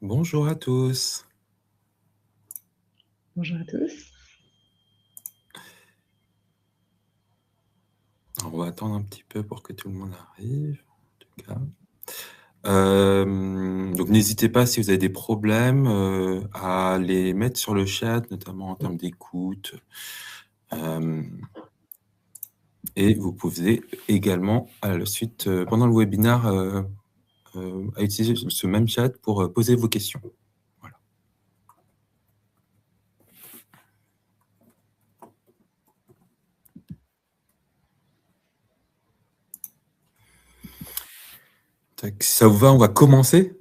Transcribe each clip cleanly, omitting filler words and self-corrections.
Bonjour à tous. Bonjour à tous. Alors, on va attendre un petit peu pour que tout le monde arrive, en tout cas. Donc n'hésitez pas si vous avez des problèmes, à les mettre sur le chat, notamment en termes d'écoute. Et vous pouvez également, à la suite, pendant le webinaire, à utiliser ce même chat pour poser vos questions. Voilà. Tac, si ça vous va, on va commencer.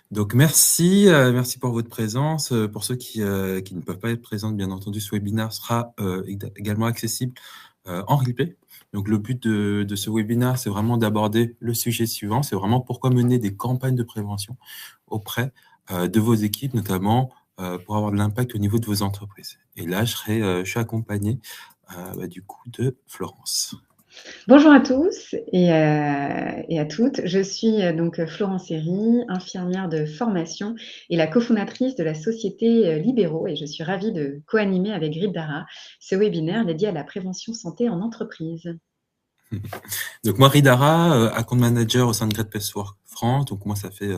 Donc merci pour votre présence. Pour ceux qui ne peuvent pas être présents, bien entendu, ce webinaire sera également accessible en replay. Donc le but de ce webinaire, c'est vraiment d'aborder le sujet suivant, c'est vraiment pourquoi mener des campagnes de prévention auprès de vos équipes, notamment pour avoir de l'impact au niveau de vos entreprises. Et là, je suis accompagné du coup de Florence. Bonjour à tous et à toutes. Je suis donc Florence Herry, infirmière de formation et la cofondatrice de la société Libéraux, et je suis ravie de co-animer avec Grid Dara ce webinaire dédié à la prévention santé en entreprise. Donc moi, Ridara, account manager au sein de Great Place Work France. Donc moi, ça fait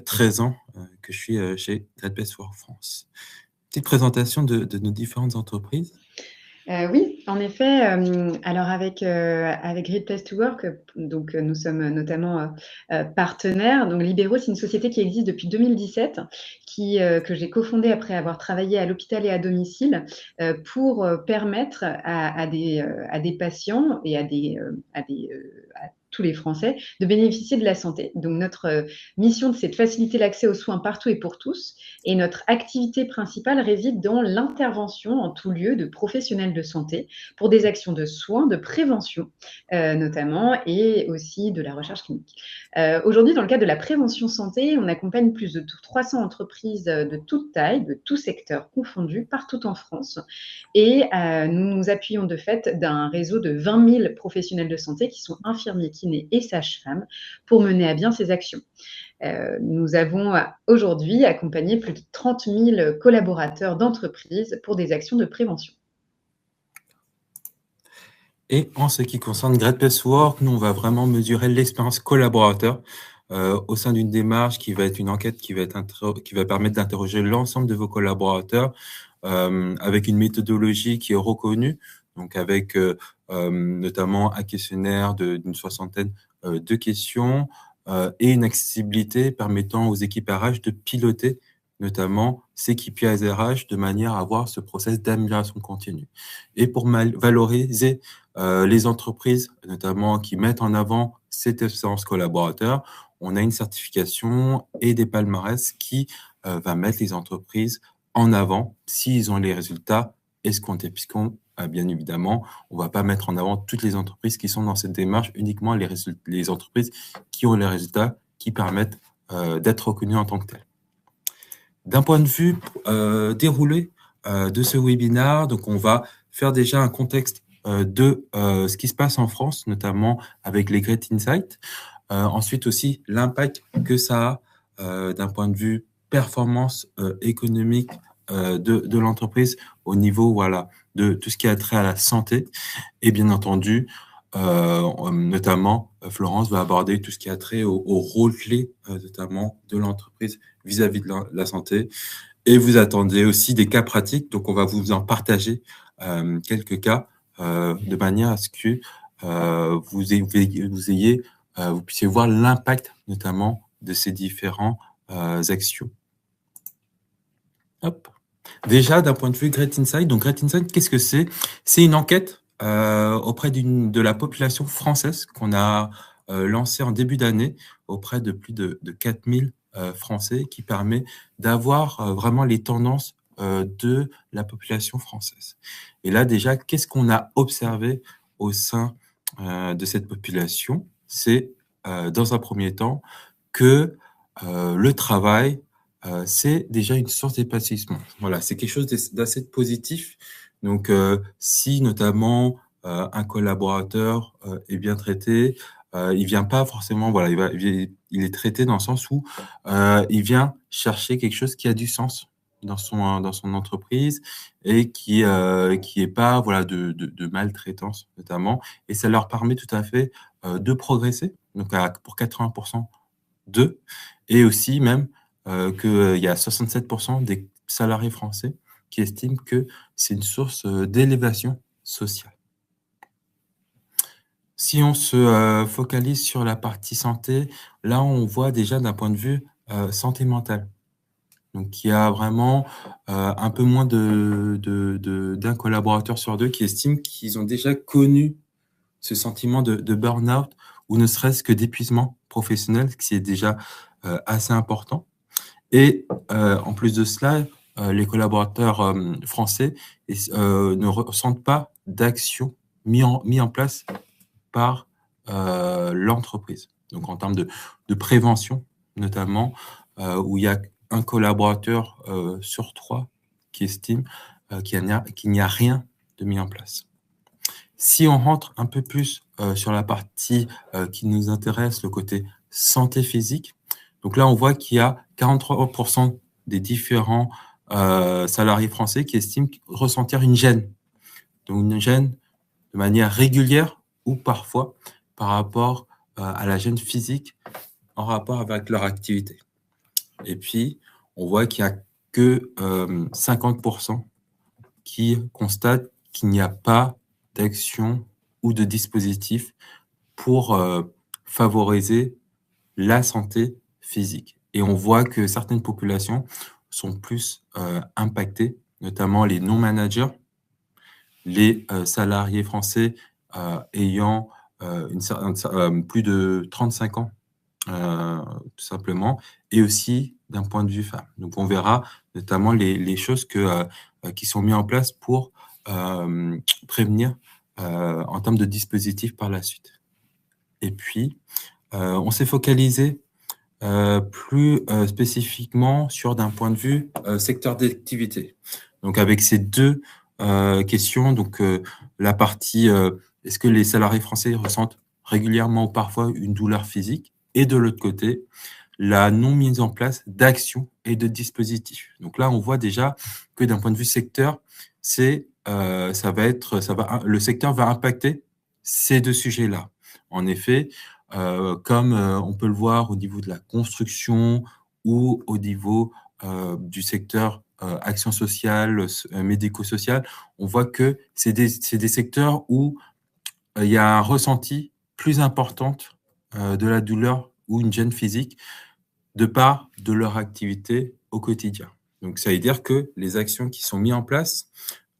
13 ans que je suis chez Great Place Work France. Petite présentation de nos différentes entreprises. Oui, en effet, alors avec Great Place to Work, donc nous sommes notamment partenaires. Donc Libéraux, c'est une société qui existe depuis 2017, que j'ai cofondée après avoir travaillé à l'hôpital et à domicile, pour permettre à des patients et à tous les Français de bénéficier de la santé. Donc notre mission, c'est de faciliter l'accès aux soins partout et pour tous. Et notre activité principale réside dans l'intervention en tout lieu de professionnels de santé pour des actions de soins, de prévention notamment, et aussi de la recherche clinique. Aujourd'hui, dans le cadre de la prévention santé, on accompagne plus de 300 entreprises de toute taille, de tout secteur confondu, partout en France. Et nous nous appuyons de fait d'un réseau de 20 000 professionnels de santé qui sont infirmiers, kinés et sages-femmes pour mener à bien ces actions. Nous avons aujourd'hui accompagné plus de 30 000 collaborateurs d'entreprises pour des actions de prévention. Et en ce qui concerne Great Place Work, nous, on va vraiment mesurer l'expérience collaborateur au sein d'une démarche qui va être une enquête qui va permettre d'interroger l'ensemble de vos collaborateurs avec une méthodologie qui est reconnue, donc avec notamment un questionnaire d'une soixantaine de questions et une accessibilité permettant aux équipes RH de piloter notamment ces KPIs RH de manière à avoir ce process d'amélioration continue. Et pour valoriser les entreprises, notamment qui mettent en avant cette expérience collaborateur, on a une certification et des palmarès qui va mettre les entreprises en avant s'ils ont les résultats escomptés, puisqu'on bien évidemment, on ne va pas mettre en avant toutes les entreprises qui sont dans cette démarche, uniquement les entreprises qui ont les résultats qui permettent d'être reconnues en tant que telles. D'un point de vue déroulé de ce webinaire, donc on va faire déjà un contexte de ce qui se passe en France, notamment avec les Great Insights. Ensuite aussi, l'impact que ça a d'un point de vue performance économique de l'entreprise au niveau de tout ce qui a trait à la santé. Et bien entendu, notamment, Florence va aborder tout ce qui a trait au rôle clé, notamment de l'entreprise vis-à-vis de la santé. Et vous attendez aussi des cas pratiques, donc on va vous en partager quelques cas de manière à ce que vous puissiez voir l'impact notamment de ces différentes actions. Hop. Déjà, d'un point de vue Great Insight, donc Great Insight, qu'est-ce que c'est? C'est une enquête auprès de la population française qu'on a lancée en début d'année auprès de plus de 4000 Français qui permet d'avoir vraiment les tendances de la population française. Et là, déjà, qu'est-ce qu'on a observé au sein de cette population? C'est, dans un premier temps, que le travail c'est déjà une source d'épanouissement. Voilà, c'est quelque chose d'assez positif. Donc, si notamment un collaborateur est bien traité, il vient pas forcément, voilà, il il est traité dans le sens où il vient chercher quelque chose qui a du sens dans son entreprise et qui est pas voilà de maltraitance notamment, et ça leur permet tout à fait de progresser, donc pour 80% d'eux, et aussi même qu'il y a 67% des salariés français qui estiment que c'est une source d'élévation sociale. Si on se focalise sur la partie santé, là on voit déjà d'un point de vue santé mentale. Donc il y a vraiment un peu moins d'un collaborateur sur deux qui estiment qu'ils ont déjà connu ce sentiment de burn-out ou ne serait-ce que d'épuisement professionnel, ce qui est déjà assez important. Et en plus de cela, les collaborateurs français ne ressentent pas d'action mis en place par l'entreprise. Donc en termes de prévention, notamment, où il y a un collaborateur sur 3 qui estime qu'il n'y a rien de mis en place. Si on rentre un peu plus sur la partie qui nous intéresse, le côté santé physique, donc là, on voit qu'il y a 43% des différents salariés français qui estiment ressentir une gêne. Donc une gêne de manière régulière ou parfois par rapport à la gêne physique en rapport avec leur activité. Et puis, on voit qu'il n'y a que 50% qui constatent qu'il n'y a pas d'action ou de dispositif pour favoriser la santé physique. Et on voit que certaines populations sont plus impactées, notamment les non-managers, les salariés français ayant plus de 35 ans, tout simplement, et aussi d'un point de vue femme. Donc on verra notamment les choses qui sont mises en place pour prévenir en termes de dispositifs par la suite. Et puis, on s'est focalisé plus spécifiquement sur d'un point de vue secteur d'activité. Donc avec ces deux questions, donc la partie est-ce que les salariés français ressentent régulièrement ou parfois une douleur physique, et de l'autre côté, la non mise en place d'actions et de dispositifs. Donc là, on voit déjà que d'un point de vue secteur, le secteur va impacter ces deux sujets-là. En effet, comme on peut le voir au niveau de la construction ou au niveau du secteur action sociale, médico-sociale, on voit que c'est des secteurs où il y a un ressenti plus important de la douleur ou une gêne physique de part de leur activité au quotidien. Donc, ça veut dire que les actions qui sont mises en place,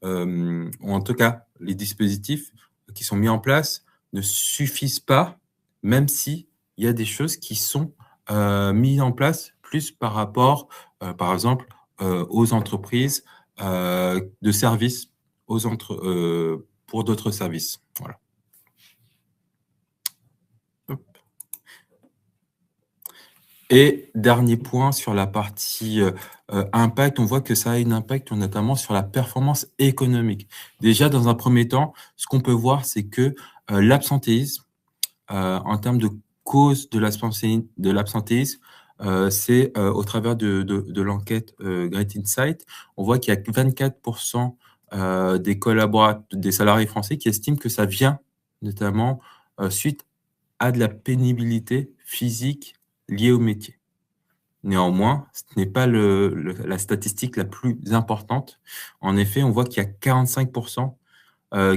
ou en tout cas les dispositifs qui sont mis en place, ne suffisent pas, même s'il y a des choses qui sont mises en place plus par rapport, par exemple, aux entreprises de services, pour d'autres services. Voilà. Et dernier point sur la partie impact, on voit que ça a un impact notamment sur la performance économique. Déjà, dans un premier temps, ce qu'on peut voir, c'est que l'absentéisme, en termes de cause de l'absentéisme, c'est au travers de l'enquête Great Insight, on voit qu'il y a 24% des salariés français qui estiment que ça vient notamment suite à de la pénibilité physique liée au métier. Néanmoins, ce n'est pas la statistique la plus importante. En effet, on voit qu'il y a 45%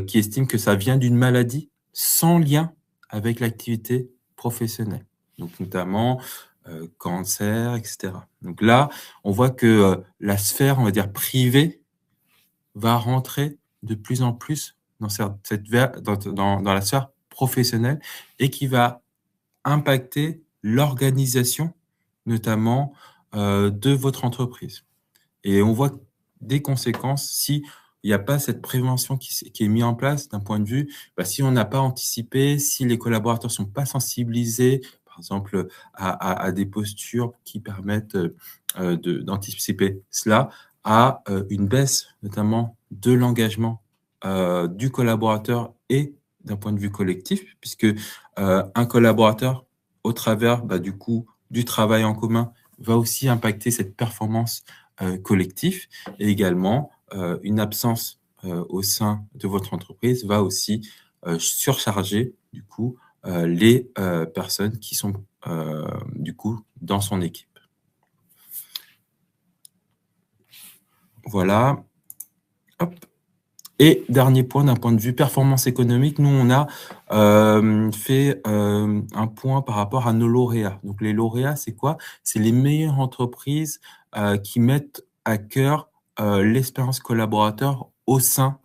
qui estiment que ça vient d'une maladie sans lien avec l'activité professionnelle, donc notamment cancer, etc. Donc là, on voit que la sphère, on va dire, privée va rentrer de plus en plus dans la sphère professionnelle et qui va impacter l'organisation, notamment de votre entreprise. Et on voit des conséquences si il n'y a pas cette prévention qui est mise en place d'un point de vue, si on n'a pas anticipé, si les collaborateurs ne sont pas sensibilisés, par exemple, à des postures qui permettent d'anticiper cela, à une baisse notamment de l'engagement du collaborateur et d'un point de vue collectif, puisque un collaborateur au travers du coup du travail en commun, va aussi impacter cette performance collective, et également une absence au sein de votre entreprise va aussi surcharger du coup les personnes qui sont du coup dans son équipe. Voilà. Hop. Et dernier point, d'un point de vue performance économique, nous, on a fait un point par rapport à nos lauréats. Donc, les lauréats, c'est quoi? C'est les meilleures entreprises qui mettent à cœur l'expérience collaborateur au sein,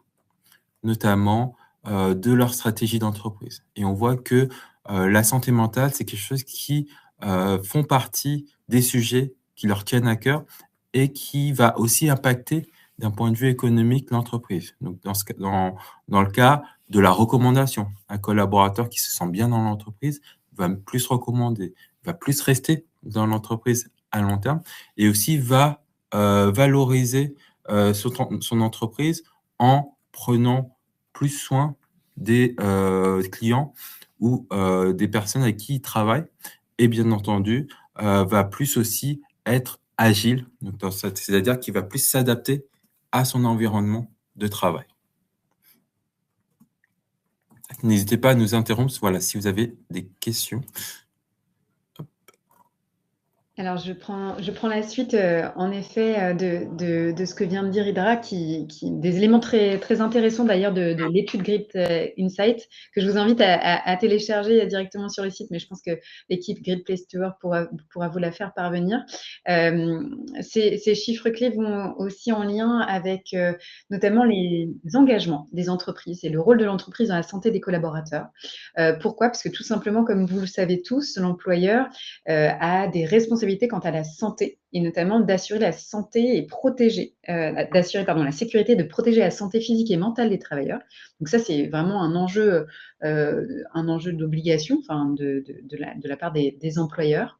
notamment, de leur stratégie d'entreprise. Et on voit que la santé mentale, c'est quelque chose qui font partie des sujets qui leur tiennent à cœur et qui va aussi impacter d'un point de vue économique l'entreprise. Donc, dans le cas de la recommandation, un collaborateur qui se sent bien dans l'entreprise va plus recommander, va plus rester dans l'entreprise à long terme et aussi va valoriser son entreprise en prenant plus soin des clients ou des personnes avec qui il travaille et bien entendu, va plus aussi être agile, donc c'est-à-dire qu'il va plus s'adapter à son environnement de travail. N'hésitez pas à nous interrompre, voilà, si vous avez des questions. Alors, je prends la suite, en effet, de ce que vient de dire Hidra, des éléments très, très intéressants d'ailleurs de l'étude Grit Insight, que je vous invite à télécharger directement sur le site, mais je pense que l'équipe Great Place to Work pourra vous la faire parvenir. Ces chiffres clés vont aussi en lien avec notamment les engagements des entreprises et le rôle de l'entreprise dans la santé des collaborateurs. Pourquoi? Parce que tout simplement, comme vous le savez tous, l'employeur a des responsabilités quant à la santé, et notamment d'assurer la santé et protéger, d'assurer la sécurité et de protéger la santé physique et mentale des travailleurs. Donc ça, c'est vraiment un enjeu d'obligation, enfin de la part des employeurs.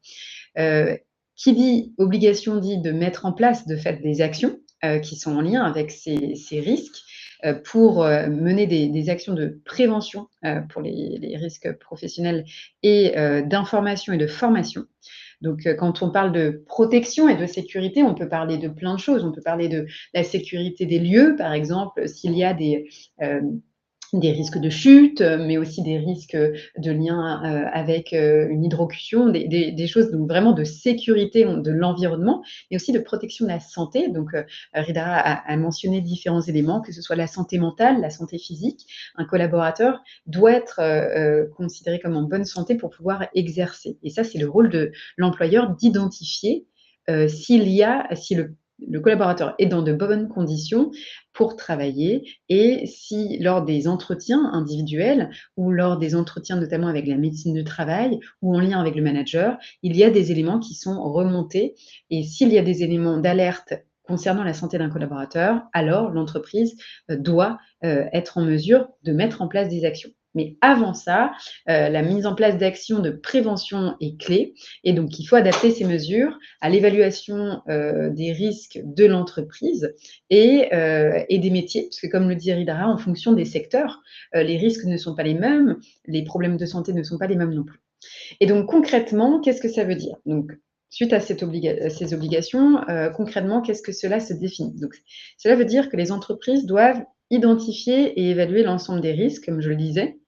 Qui dit obligation dit de mettre en place de fait des actions qui sont en lien avec ces risques pour mener des actions de prévention pour les risques professionnels et d'information et de formation. Donc, quand on parle de protection et de sécurité, on peut parler de plein de choses. On peut parler de la sécurité des lieux, par exemple, s'il y a des risques de chute, mais aussi des risques de lien avec une hydrocution, des choses donc vraiment de sécurité de l'environnement, mais aussi de protection de la santé. Donc, Ridara a mentionné différents éléments, que ce soit la santé mentale, la santé physique. Un collaborateur doit être considéré comme en bonne santé pour pouvoir exercer. Et ça, c'est le rôle de l'employeur d'identifier si le collaborateur est dans de bonnes conditions pour travailler et si lors des entretiens individuels ou lors des entretiens notamment avec la médecine du travail ou en lien avec le manager, il y a des éléments qui sont remontés et s'il y a des éléments d'alerte concernant la santé d'un collaborateur, alors l'entreprise doit être en mesure de mettre en place des actions. Mais avant ça, la mise en place d'actions de prévention est clé et donc il faut adapter ces mesures à l'évaluation des risques de l'entreprise et des métiers, parce que comme le dit Ridara, en fonction des secteurs, les risques ne sont pas les mêmes, les problèmes de santé ne sont pas les mêmes non plus. Et donc concrètement, qu'est-ce que ça veut dire? Donc, suite à ces obligations, concrètement, qu'est-ce que cela se définit? Donc, cela veut dire que les entreprises doivent identifier et évaluer l'ensemble des risques, comme je le disais,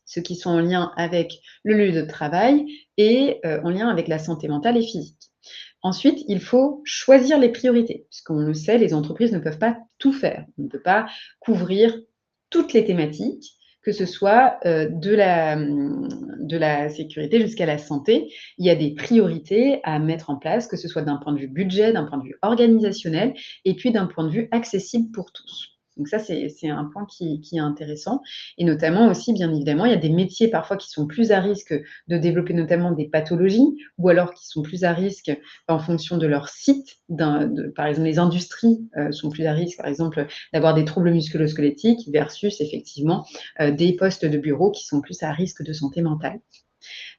ceux qui sont en lien avec le lieu de travail et en lien avec la santé mentale et physique. Ensuite, il faut choisir les priorités, puisqu'on le sait, les entreprises ne peuvent pas tout faire. On ne peut pas couvrir toutes les thématiques, que ce soit de la sécurité jusqu'à la santé. Il y a des priorités à mettre en place, que ce soit d'un point de vue budget, d'un point de vue organisationnel, et puis d'un point de vue accessible pour tous. Donc ça, c'est un point qui est intéressant. Et notamment aussi, bien évidemment, il y a des métiers parfois qui sont plus à risque de développer notamment des pathologies ou alors qui sont plus à risque en fonction de leur site. Par exemple, les industries sont plus à risque, par exemple, d'avoir des troubles musculo-squelettiques versus effectivement des postes de bureau qui sont plus à risque de santé mentale.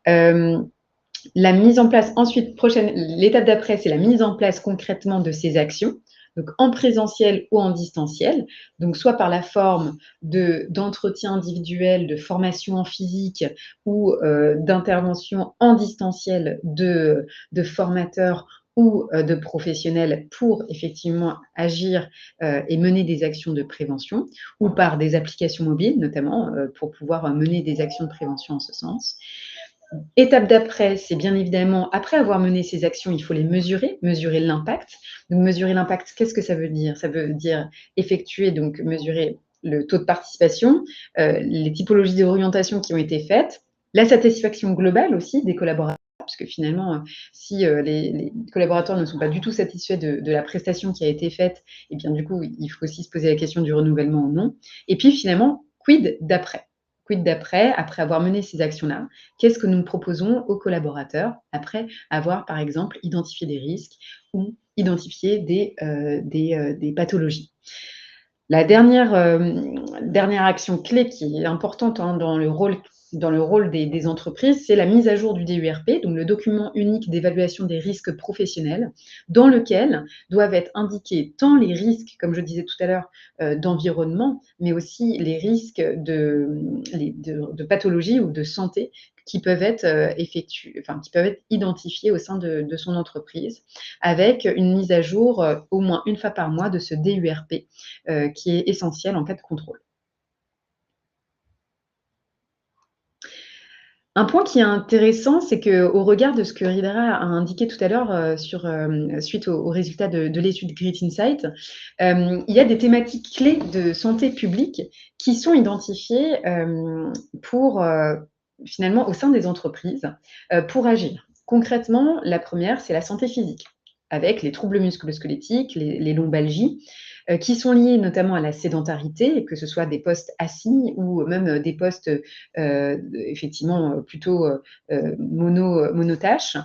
La mise en place, ensuite, l'étape d'après, c'est la mise en place concrètement de ces actions. donc en présentiel ou en distanciel, donc soit par la forme d'entretiens individuels, de formation en physique ou d'intervention en distanciel de formateurs ou de professionnels pour effectivement agir et mener des actions de prévention, ou par des applications mobiles notamment pour pouvoir mener des actions de prévention en ce sens. Étape d'après, c'est bien évidemment, après avoir mené ces actions, il faut les mesurer l'impact. Donc mesurer l'impact, qu'est-ce que ça veut dire? Ça veut dire effectuer, donc mesurer le taux de participation, les typologies d'orientation qui ont été faites, la satisfaction globale aussi des collaborateurs, parce que finalement, si les collaborateurs ne sont pas du tout satisfaits de la prestation qui a été faite, et bien du coup, il faut aussi se poser la question du renouvellement ou non. Et puis finalement, quid d'après? Quid d'après, après avoir mené ces actions-là? Qu'est-ce que nous proposons aux collaborateurs après avoir, par exemple, identifié des risques ou identifié des pathologies? La dernière action clé qui est importante dans le rôle des entreprises, c'est la mise à jour du DURP, donc le document unique d'évaluation des risques professionnels, dans lequel doivent être indiqués tant les risques, comme je disais tout à l'heure, d'environnement, mais aussi les risques de pathologie ou de santé qui peuvent être qui peuvent être identifiés au sein de son entreprise, avec une mise à jour au moins une fois par mois de ce DURP, qui est essentiel en cas de contrôle. Un point qui est intéressant, c'est qu'au regard de ce que Ridera a indiqué tout à l'heure suite aux résultats de l'étude Great Insight, il y a des thématiques clés de santé publique qui sont identifiées finalement au sein des entreprises pour agir. Concrètement, la première, c'est la santé physique, avec les troubles musculo-squelettiques, les lombalgies, qui sont liés notamment à la sédentarité, que ce soit des postes assis ou même des postes effectivement plutôt monotâches,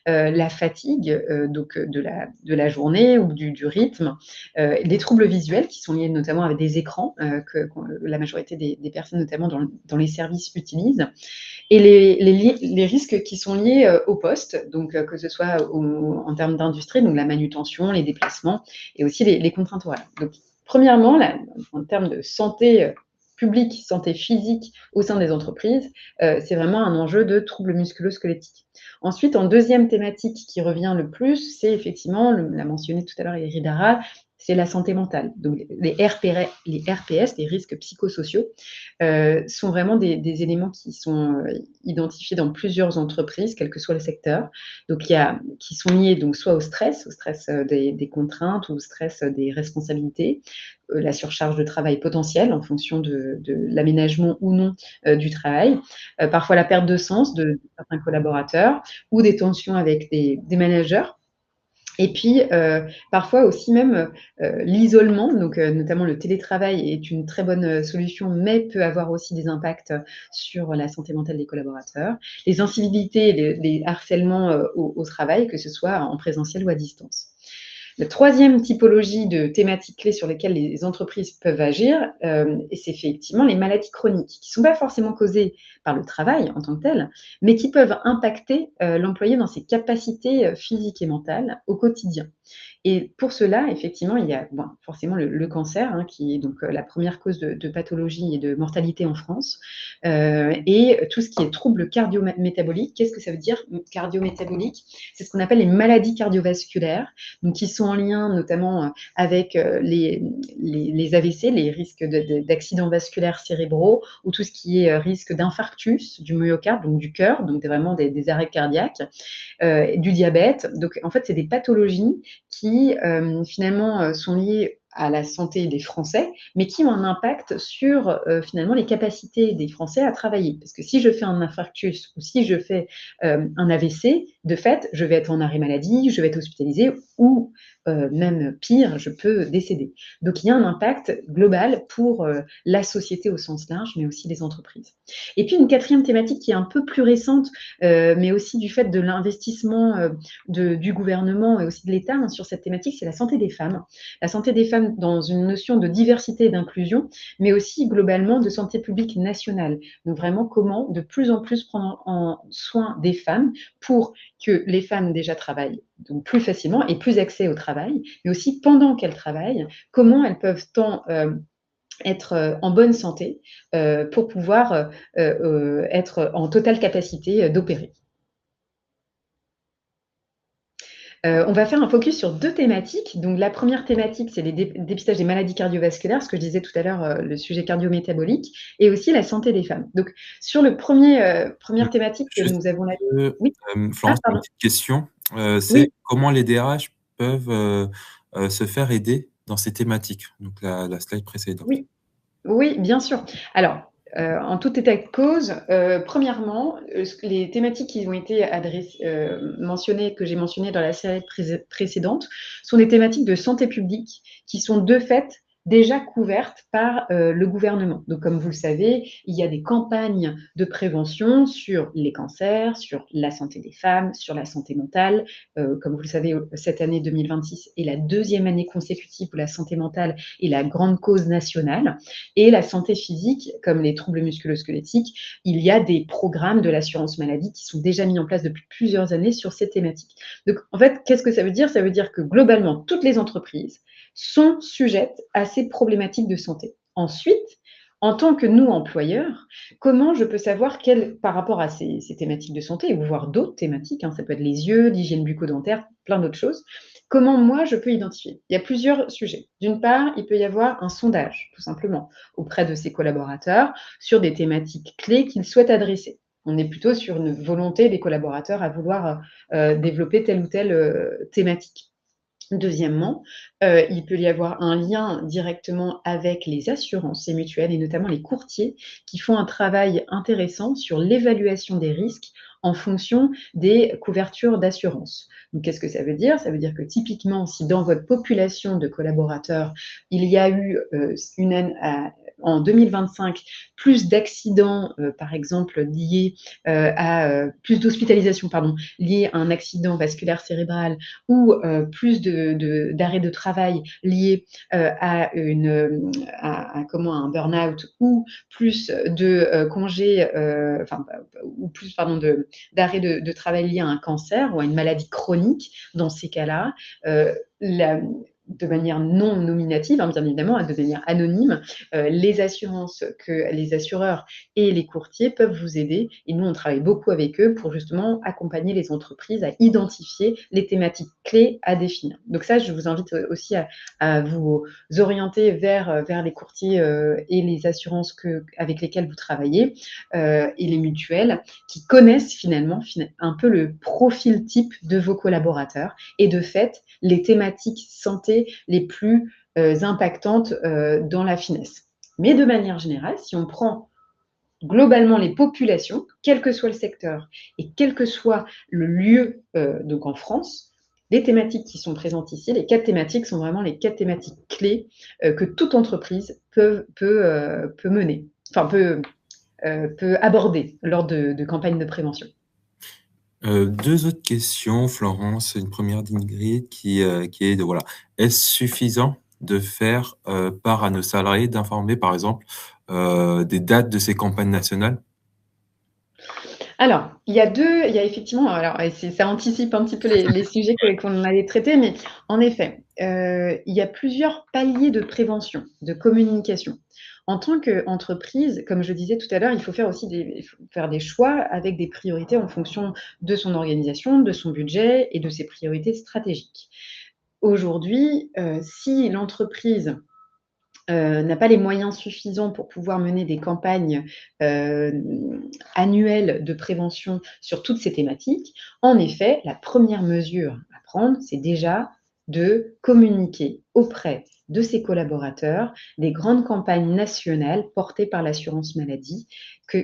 la fatigue donc de la journée ou du rythme, les troubles visuels qui sont liés notamment avec des écrans que la majorité des personnes, notamment dans les services, utilisent, et les risques qui sont liés au poste, donc que ce soit en termes d'industrie, donc la manutention, les déplacements et aussi les contraintes horaires. Donc, premièrement, en termes de santé publique, santé physique au sein des entreprises, c'est vraiment un enjeu de troubles musculo-squelettiques. Ensuite, en deuxième thématique qui revient le plus, c'est effectivement, l'a mentionné tout à l'heure Iridara, c'est la santé mentale. Donc les RPS, les risques psychosociaux, sont vraiment des éléments qui sont identifiés dans plusieurs entreprises, quel que soit le secteur, donc qui sont liés donc soit au stress des contraintes ou au stress des responsabilités, la surcharge de travail potentielle en fonction de l'aménagement ou non du travail, parfois la perte de sens de certains collaborateurs ou des tensions avec des managers. Et puis, parfois aussi même l'isolement, donc notamment le télétravail est une très bonne solution, mais peut avoir aussi des impacts sur la santé mentale des collaborateurs. Les incivilités, les harcèlements au travail, que ce soit en présentiel ou à distance. La troisième typologie de thématiques clés sur lesquelles les entreprises peuvent agir, c'est effectivement les maladies chroniques, qui ne sont pas forcément causées par le travail en tant que tel, mais qui peuvent impacter l'employé dans ses capacités physiques et mentales au quotidien. Et pour cela, effectivement, il y a forcément le cancer, qui est donc la première cause de pathologie et de mortalité en France, et tout ce qui est troubles cardio-métaboliques. Qu'est-ce que ça veut dire cardio-métabolique? C'est ce qu'on appelle les maladies cardiovasculaires, donc qui sont en lien notamment avec les AVC, les risques d'accidents vasculaires cérébraux, ou tout ce qui est risque d'infarctus du myocarde, donc du cœur, donc vraiment des arrêts cardiaques, du diabète. Donc en fait, c'est des pathologies qui finalement sont liées à la santé des Français, mais qui ont un impact sur finalement les capacités des Français à travailler. Parce que si je fais un infarctus ou si je fais un AVC, de fait, je vais être en arrêt maladie, je vais être hospitalisée ou même pire, je peux décéder. Donc il y a un impact global pour la société au sens large, mais aussi les entreprises. Et puis une quatrième thématique qui est un peu plus récente, mais aussi du fait de l'investissement du gouvernement et aussi de l'État sur cette thématique, c'est la santé des femmes. La santé des femmes dans une notion de diversité et d'inclusion, mais aussi globalement de santé publique nationale. Donc vraiment comment de plus en plus prendre en soin des femmes pour que les femmes déjà travaillent donc plus facilement et plus accès au travail, mais aussi pendant qu'elles travaillent, comment elles peuvent tant être en bonne santé pour pouvoir être en totale capacité d'opérer. On va faire un focus sur 2 thématiques. Donc la première thématique, c'est les dépistage des maladies cardiovasculaires, ce que je disais tout à l'heure, le sujet cardio-métabolique et aussi la santé des femmes. Donc sur le première thématique que Juste, nous avons là oui? Ah Florence, une pardon, petite question, c'est oui. comment les DRH peuvent, se faire aider dans ces thématiques? Donc la slide précédente. Oui, oui, bien sûr. Alors, en tout état de cause, premièrement, les thématiques qui ont été mentionnées, que j'ai mentionnées dans la série précédente, sont des thématiques de santé publique qui sont de fait déjà couvertes par le gouvernement. Donc, comme vous le savez, il y a des campagnes de prévention sur les cancers, sur la santé des femmes, sur la santé mentale. Comme vous le savez, cette année 2026 est la 2e année consécutive où la santé mentale est la grande cause nationale. Et la santé physique, comme les troubles musculo-squelettiques, il y a des programmes de l'assurance maladie qui sont déjà mis en place depuis plusieurs années sur ces thématiques. Donc, en fait, qu'est-ce que ça veut dire? Ça veut dire que globalement, toutes les entreprises sont sujettes à ces problématiques de santé. Ensuite, en tant que nous, employeurs, comment je peux savoir par rapport à ces thématiques de santé, ou voire d'autres thématiques, ça peut être les yeux, l'hygiène bucco-dentaire, plein d'autres choses, comment moi je peux identifier? Il y a plusieurs sujets. D'une part, il peut y avoir un sondage, tout simplement, auprès de ses collaborateurs sur des thématiques clés qu'ils souhaitent adresser. On est plutôt sur une volonté des collaborateurs à vouloir développer telle ou telle thématique. Deuxièmement, il peut y avoir un lien directement avec les assurances et mutuelles et notamment les courtiers qui font un travail intéressant sur l'évaluation des risques en fonction des couvertures d'assurance. Donc, qu'est-ce que ça veut dire? Ça veut dire que typiquement, si dans votre population de collaborateurs, il y a eu en 2025 plus d'accidents, par exemple, liés à plus d'hospitalisation, pardon, liés à un accident vasculaire cérébral ou plus d'arrêt de travail lié à un burn-out ou plus de congés, ou plus pardon d'arrêt de travail lié à un cancer ou à une maladie chronique. Dans ces cas-là, de manière non nominative, bien évidemment, de manière anonyme, les assurances que les assureurs et les courtiers peuvent vous aider. Et nous, on travaille beaucoup avec eux pour justement accompagner les entreprises à identifier les thématiques clés à définir. Donc ça, je vous invite aussi à vous orienter vers les courtiers et les assurances avec lesquelles vous travaillez et les mutuelles qui connaissent finalement un peu le profil type de vos collaborateurs et de fait les thématiques santé les plus impactantes dans la finesse. Mais de manière générale, si on prend globalement les populations, quel que soit le secteur et quel que soit le lieu, donc en France, les thématiques qui sont présentes ici, les 4 thématiques sont vraiment les 4 thématiques clés que toute entreprise peut mener, enfin peut aborder lors de campagnes de prévention. 2 autres questions, Florence. Une première d'Ingrid qui est de voilà: est-ce suffisant de faire, part à nos salariés d'informer, par exemple, des dates de ces campagnes nationales? Alors, il y a effectivement, alors ça anticipe un petit peu les sujets qu'on allait traiter, mais en effet, il y a plusieurs paliers de prévention, de communication. En tant qu'entreprise, comme je disais tout à l'heure, il faut faire des choix avec des priorités en fonction de son organisation, de son budget et de ses priorités stratégiques. Aujourd'hui, si l'entreprise n'a pas les moyens suffisants pour pouvoir mener des campagnes annuelles de prévention sur toutes ces thématiques, en effet, la première mesure à prendre, c'est déjà de communiquer auprès de ses collaborateurs des grandes campagnes nationales portées par l'assurance maladie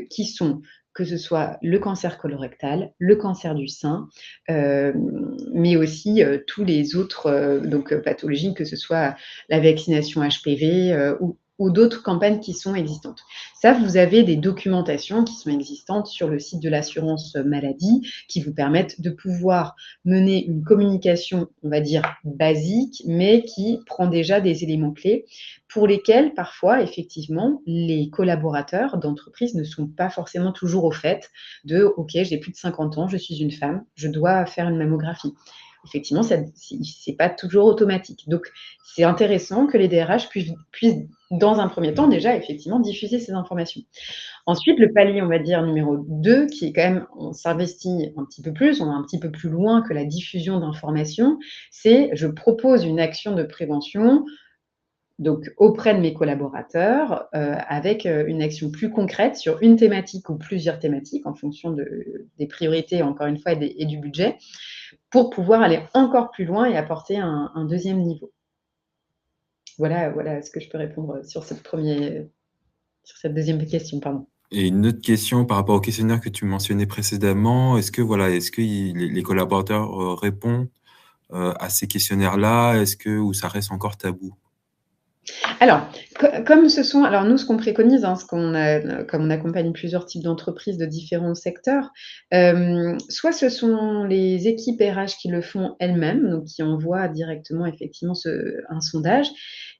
qui sont que ce soit le cancer colorectal, le cancer du sein, mais aussi tous les autres pathologies, que ce soit la vaccination HPV ou ou d'autres campagnes qui sont existantes. Ça, vous avez des documentations qui sont existantes sur le site de l'assurance maladie qui vous permettent de pouvoir mener une communication, on va dire, basique, mais qui prend déjà des éléments clés pour lesquels, parfois, effectivement, les collaborateurs d'entreprise ne sont pas forcément toujours au fait de « Ok, j'ai plus de 50 ans, je suis une femme, je dois faire une mammographie ». Effectivement, ce n'est pas toujours automatique. Donc, c'est intéressant que les DRH puissent, dans un premier temps, déjà, effectivement, diffuser ces informations. Ensuite, le palier, on va dire, numéro 2, qui est quand même, on s'investit un petit peu plus, on va un petit peu plus loin que la diffusion d'informations, c'est je propose une action de prévention donc auprès de mes collaborateurs, avec une action plus concrète sur une thématique ou plusieurs thématiques en fonction des priorités, encore une fois, et du budget, pour pouvoir aller encore plus loin et apporter un deuxième niveau. Voilà ce que je peux répondre sur cette deuxième question, pardon. Et une autre question par rapport au questionnaire que tu mentionnais précédemment, est-ce que les collaborateurs répondent à ces questionnaires-là, ou ça reste encore tabou? Alors, alors nous, ce qu'on préconise, comme on accompagne plusieurs types d'entreprises de différents secteurs, soit ce sont les équipes RH qui le font elles-mêmes, donc qui envoient directement effectivement un sondage,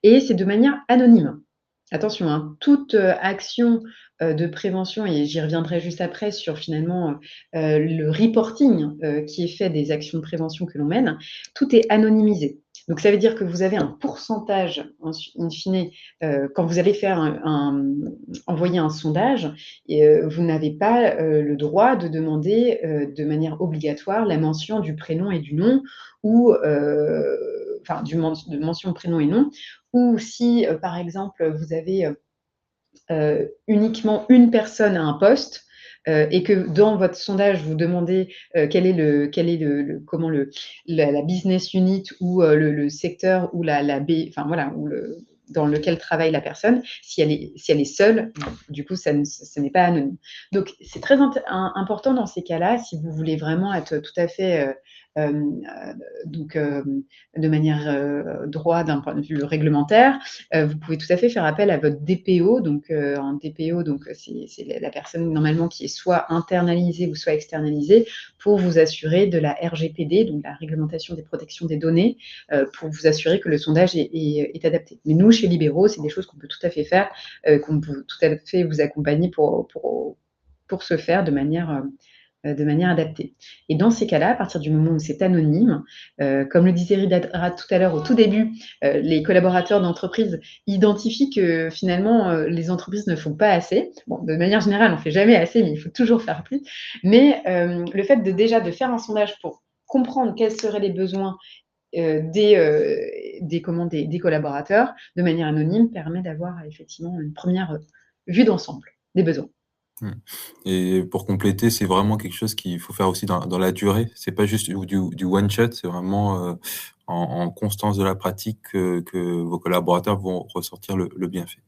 et c'est de manière anonyme. Attention, hein, toute action de prévention, et j'y reviendrai juste après sur finalement le reporting qui est fait des actions de prévention que l'on mène, tout est anonymisé. Donc, ça veut dire que vous avez un pourcentage, in fine, quand vous allez faire envoyer un sondage, vous n'avez pas le droit de demander de manière obligatoire la mention du prénom et du nom, ou de mention prénom et nom, ou si, par exemple, vous avez uniquement une personne à un poste, et que dans votre sondage, vous demandez quel est la business unit ou le secteur ou dans lequel travaille la personne, si elle est seule, du coup, ce n'est pas anonyme. Donc, c'est très important dans ces cas-là, si vous voulez vraiment être tout à fait de manière droit d'un point de vue réglementaire, vous pouvez tout à fait faire appel à votre DPO. Donc, un DPO, c'est la personne normalement qui est soit internalisée ou soit externalisée pour vous assurer de la RGPD, donc la réglementation des protections des données, pour vous assurer que le sondage est adapté. Mais nous, chez Libéraux, c'est des choses qu'on peut tout à fait faire, qu'on peut tout à fait vous accompagner pour ce faire de manière adaptée. Et dans ces cas-là, à partir du moment où c'est anonyme, comme le disait Rida tout à l'heure au tout début, les collaborateurs d'entreprise identifient que finalement les entreprises ne font pas assez. Bon, de manière générale, on ne fait jamais assez, mais il faut toujours faire plus. Mais le fait de faire un sondage pour comprendre quels seraient les besoins des collaborateurs de manière anonyme permet d'avoir effectivement une première vue d'ensemble des besoins. Et pour compléter, c'est vraiment quelque chose qu'il faut faire aussi dans la durée. C'est pas juste du one shot, c'est vraiment en constance de la pratique que vos collaborateurs vont ressortir le bienfait.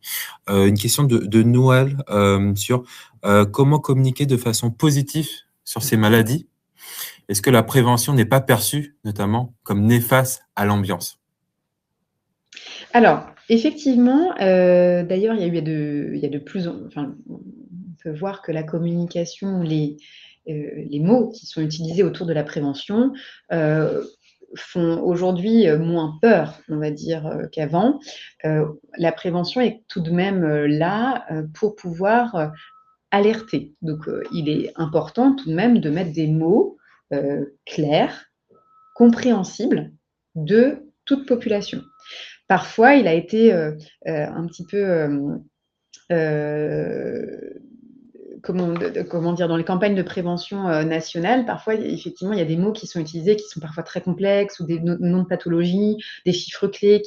Une question de Noël sur comment communiquer de façon positive sur ces maladies. Est-ce que la prévention n'est pas perçue, notamment, comme néfaste à l'ambiance? Alors, effectivement, d'ailleurs, il y a de plus en enfin, on peut voir que la communication, les mots qui sont utilisés autour de la prévention, font aujourd'hui moins peur, on va dire, qu'avant. La prévention est tout de même là pour pouvoir alerter. Donc, il est important tout de même de mettre des mots clairs, compréhensibles de toute population. Parfois, il a été un petit peu comment dire, dans les campagnes de prévention nationales, parfois, effectivement, il y a des mots qui sont utilisés qui sont parfois très complexes, ou des noms de pathologies, des chiffres clés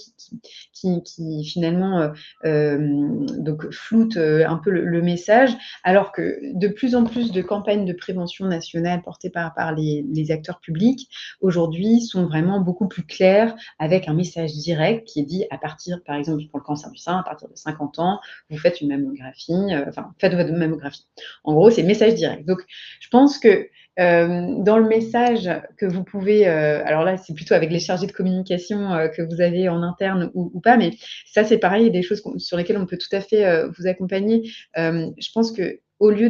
qui finalement donc floutent un peu le message, alors que de plus en plus de campagnes de prévention nationale portées par les acteurs publics aujourd'hui sont vraiment beaucoup plus claires, avec un message direct qui est dit à partir, par exemple, pour le cancer du sein, à partir de 50 ans, vous faites une mammographie, faites votre mammographie. En gros, c'est message direct. Donc, je pense que Dans le message que vous pouvez, alors là, c'est plutôt avec les chargés de communication que vous avez en interne ou pas, mais ça, c'est pareil, il y a des choses sur lesquelles on peut tout à fait vous accompagner. Je pense qu'au lieu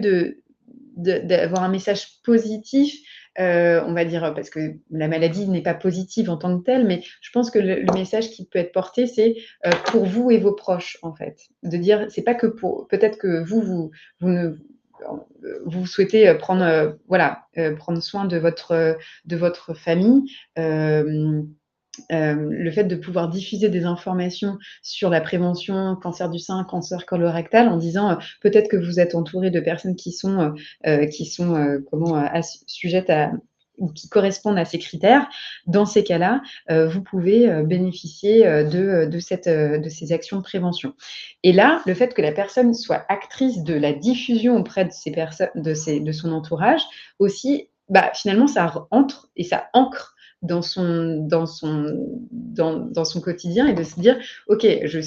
d'avoir un message positif, on va dire, parce que la maladie n'est pas positive en tant que telle, mais je pense que le message qui peut être porté, c'est pour vous et vos proches, en fait. De dire, c'est pas que pour, peut-être que vous souhaitez prendre soin de votre famille. Le fait de pouvoir diffuser des informations sur la prévention cancer du sein, cancer colorectal, en disant peut-être que vous êtes entouré de personnes qui sont sujettes à ou qui correspondent à ces critères. Dans ces cas-là, vous pouvez bénéficier de ces actions de prévention. Et là, le fait que la personne soit actrice de la diffusion auprès de ces personnes, de son entourage, aussi, finalement, ça entre et ça ancre dans son quotidien, et de se dire ok, je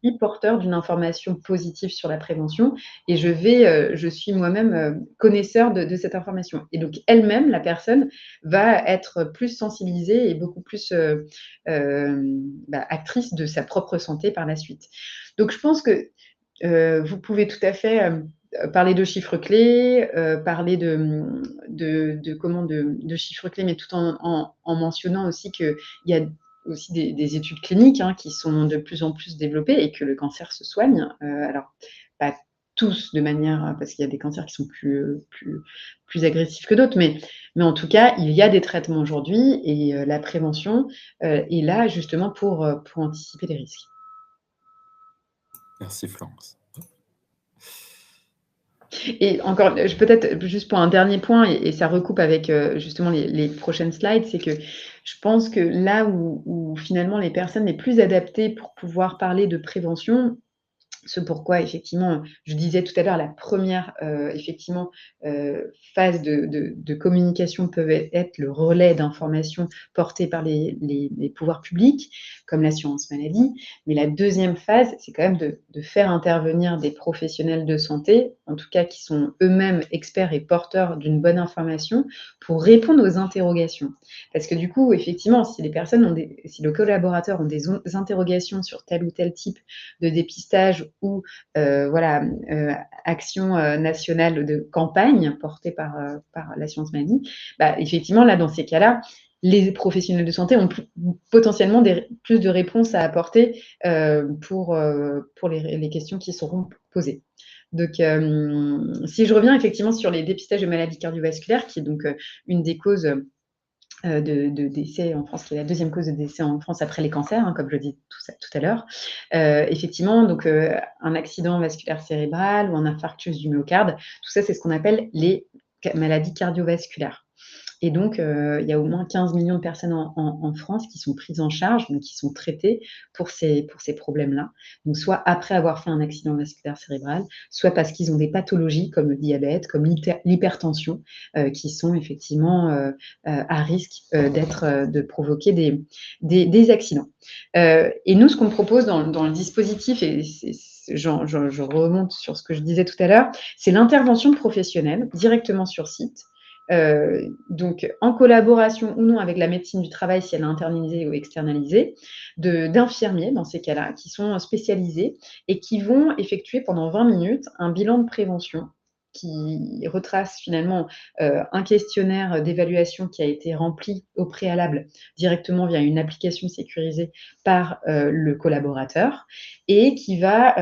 suis porteur d'une information positive sur la prévention et je suis moi-même connaisseur de cette information. Et donc elle-même, la personne, va être plus sensibilisée et beaucoup plus actrice de sa propre santé par la suite. Donc je pense que vous pouvez tout à fait parler de chiffres clés, parler de chiffres clés, mais tout en mentionnant aussi qu'il y a aussi des études cliniques qui sont de plus en plus développées et que le cancer se soigne. Alors, pas tous de manière, parce qu'il y a des cancers qui sont plus agressifs que d'autres, mais en tout cas, il y a des traitements aujourd'hui et la prévention est là justement pour anticiper les risques. Merci Florence. Et encore, peut-être juste pour un dernier point, et ça recoupe avec justement les prochaines slides, c'est que je pense que là où finalement les personnes les plus adaptées pour pouvoir parler de prévention, ce pourquoi, effectivement, je disais tout à l'heure, la première phase de communication peut être le relais d'informations porté par les pouvoirs publics, comme l'assurance maladie. Mais la deuxième phase, c'est quand même de faire intervenir des professionnels de santé, en tout cas qui sont eux-mêmes experts et porteurs d'une bonne information, pour répondre aux interrogations. Parce que du coup, effectivement, si les collaborateurs ont des interrogations sur tel ou tel type de dépistage ou action nationale de campagne portée par l'assurance maladie, effectivement, là, dans ces cas-là, les professionnels de santé ont potentiellement plus de réponses à apporter pour les questions qui seront posées. Donc, si je reviens effectivement sur les dépistages de maladies cardiovasculaires, qui est donc une des causes de décès en France, qui est la deuxième cause de décès en France après les cancers, comme je le dis tout à l'heure. Effectivement, donc un accident vasculaire cérébral ou un infarctus du myocarde, tout ça, c'est ce qu'on appelle les maladies cardiovasculaires. Et donc, il y a au moins 15 millions de personnes en France qui sont prises en charge, donc qui sont traitées pour ces problèmes-là. Donc, soit après avoir fait un accident vasculaire cérébral, soit parce qu'ils ont des pathologies comme le diabète, comme l'hypertension, qui sont effectivement à risque de provoquer des accidents. Et nous, ce qu'on propose dans le dispositif, et je remonte sur ce que je disais tout à l'heure, c'est l'intervention professionnelle directement sur site. Donc en collaboration ou non avec la médecine du travail, si elle est internalisée ou externalisée, d'infirmiers dans ces cas-là, qui sont spécialisés et qui vont effectuer pendant 20 minutes un bilan de prévention qui retrace finalement un questionnaire d'évaluation qui a été rempli au préalable directement via une application sécurisée par le collaborateur, et qui va,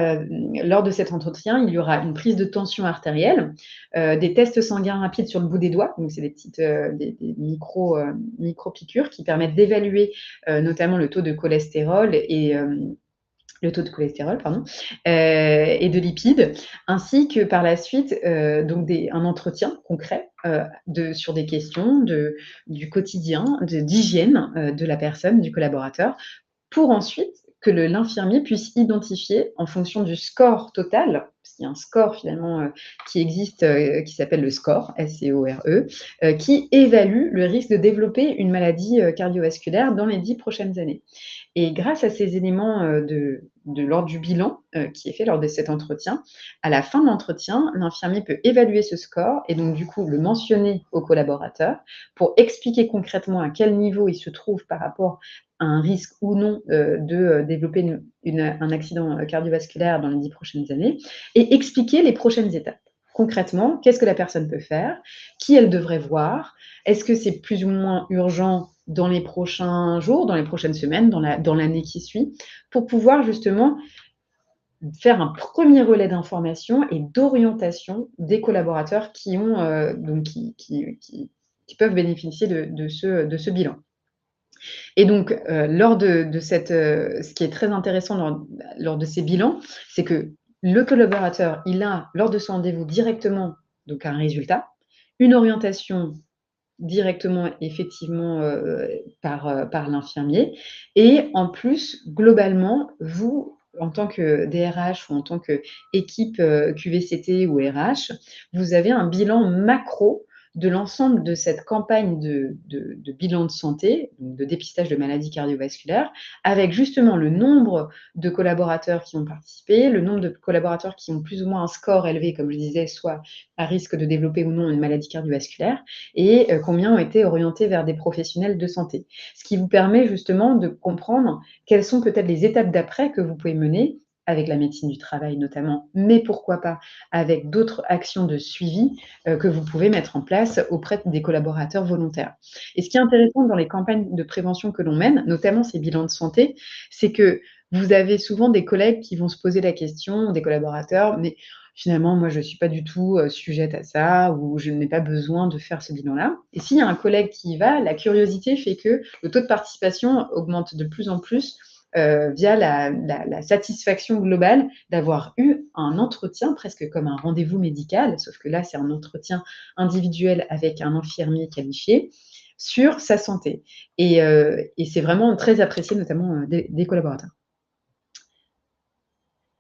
lors de cet entretien, il y aura une prise de tension artérielle, des tests sanguins rapides sur le bout des doigts, donc c'est des petites micro-piqûres qui permettent d'évaluer notamment le taux de cholestérol et et de lipides, ainsi que par la suite donc un entretien concret sur des questions du quotidien, d'hygiène de la personne, du collaborateur, pour ensuite que l'infirmier puisse identifier, en fonction du score total, parce qu'il y a un score finalement qui existe, qui s'appelle le SCORE, S-C-O-R-E, qui évalue le risque de développer une maladie cardiovasculaire dans les 10 prochaines années. Et grâce à ces éléments de l'ordre du bilan qui est fait lors de cet entretien, à la fin de l'entretien, l'infirmier peut évaluer ce score et donc du coup le mentionner au collaborateur pour expliquer concrètement à quel niveau il se trouve par rapport à un risque ou non de développer un accident cardiovasculaire dans les 10 prochaines années et expliquer les prochaines étapes. Concrètement, qu'est-ce que la personne peut faire? Qui elle devrait voir? Est-ce que c'est plus ou moins urgent dans les prochains jours, dans les prochaines semaines, dans l'année qui suit, pour pouvoir justement faire un premier relais d'information et d'orientation des collaborateurs qui peuvent bénéficier de ce bilan. Et donc, ce qui est très intéressant lors de ces bilans, c'est que le collaborateur, il a, lors de son rendez-vous, directement donc un résultat, une orientation directement, effectivement, par l'infirmier. Et en plus, globalement, vous, en tant que DRH ou en tant qu'équipe QVCT ou RH, vous avez un bilan macro de l'ensemble de cette campagne de bilan de santé, donc de dépistage de maladies cardiovasculaires, avec justement le nombre de collaborateurs qui ont participé, le nombre de collaborateurs qui ont plus ou moins un score élevé, comme je disais, soit à risque de développer ou non une maladie cardiovasculaire, et combien ont été orientés vers des professionnels de santé. Ce qui vous permet justement de comprendre quelles sont peut-être les étapes d'après que vous pouvez mener avec la médecine du travail notamment, mais pourquoi pas avec d'autres actions de suivi que vous pouvez mettre en place auprès des collaborateurs volontaires. Et ce qui est intéressant dans les campagnes de prévention que l'on mène, notamment ces bilans de santé, c'est que vous avez souvent des collègues qui vont se poser la question, des collaborateurs, mais finalement, moi, je ne suis pas du tout sujette à ça ou je n'ai pas besoin de faire ce bilan-là. Et s'il y a un collègue qui y va, la curiosité fait que le taux de participation augmente de plus en plus via la satisfaction globale d'avoir eu un entretien presque comme un rendez-vous médical, sauf que là, c'est un entretien individuel avec un infirmier qualifié sur sa santé. Et c'est vraiment très apprécié, notamment des collaborateurs.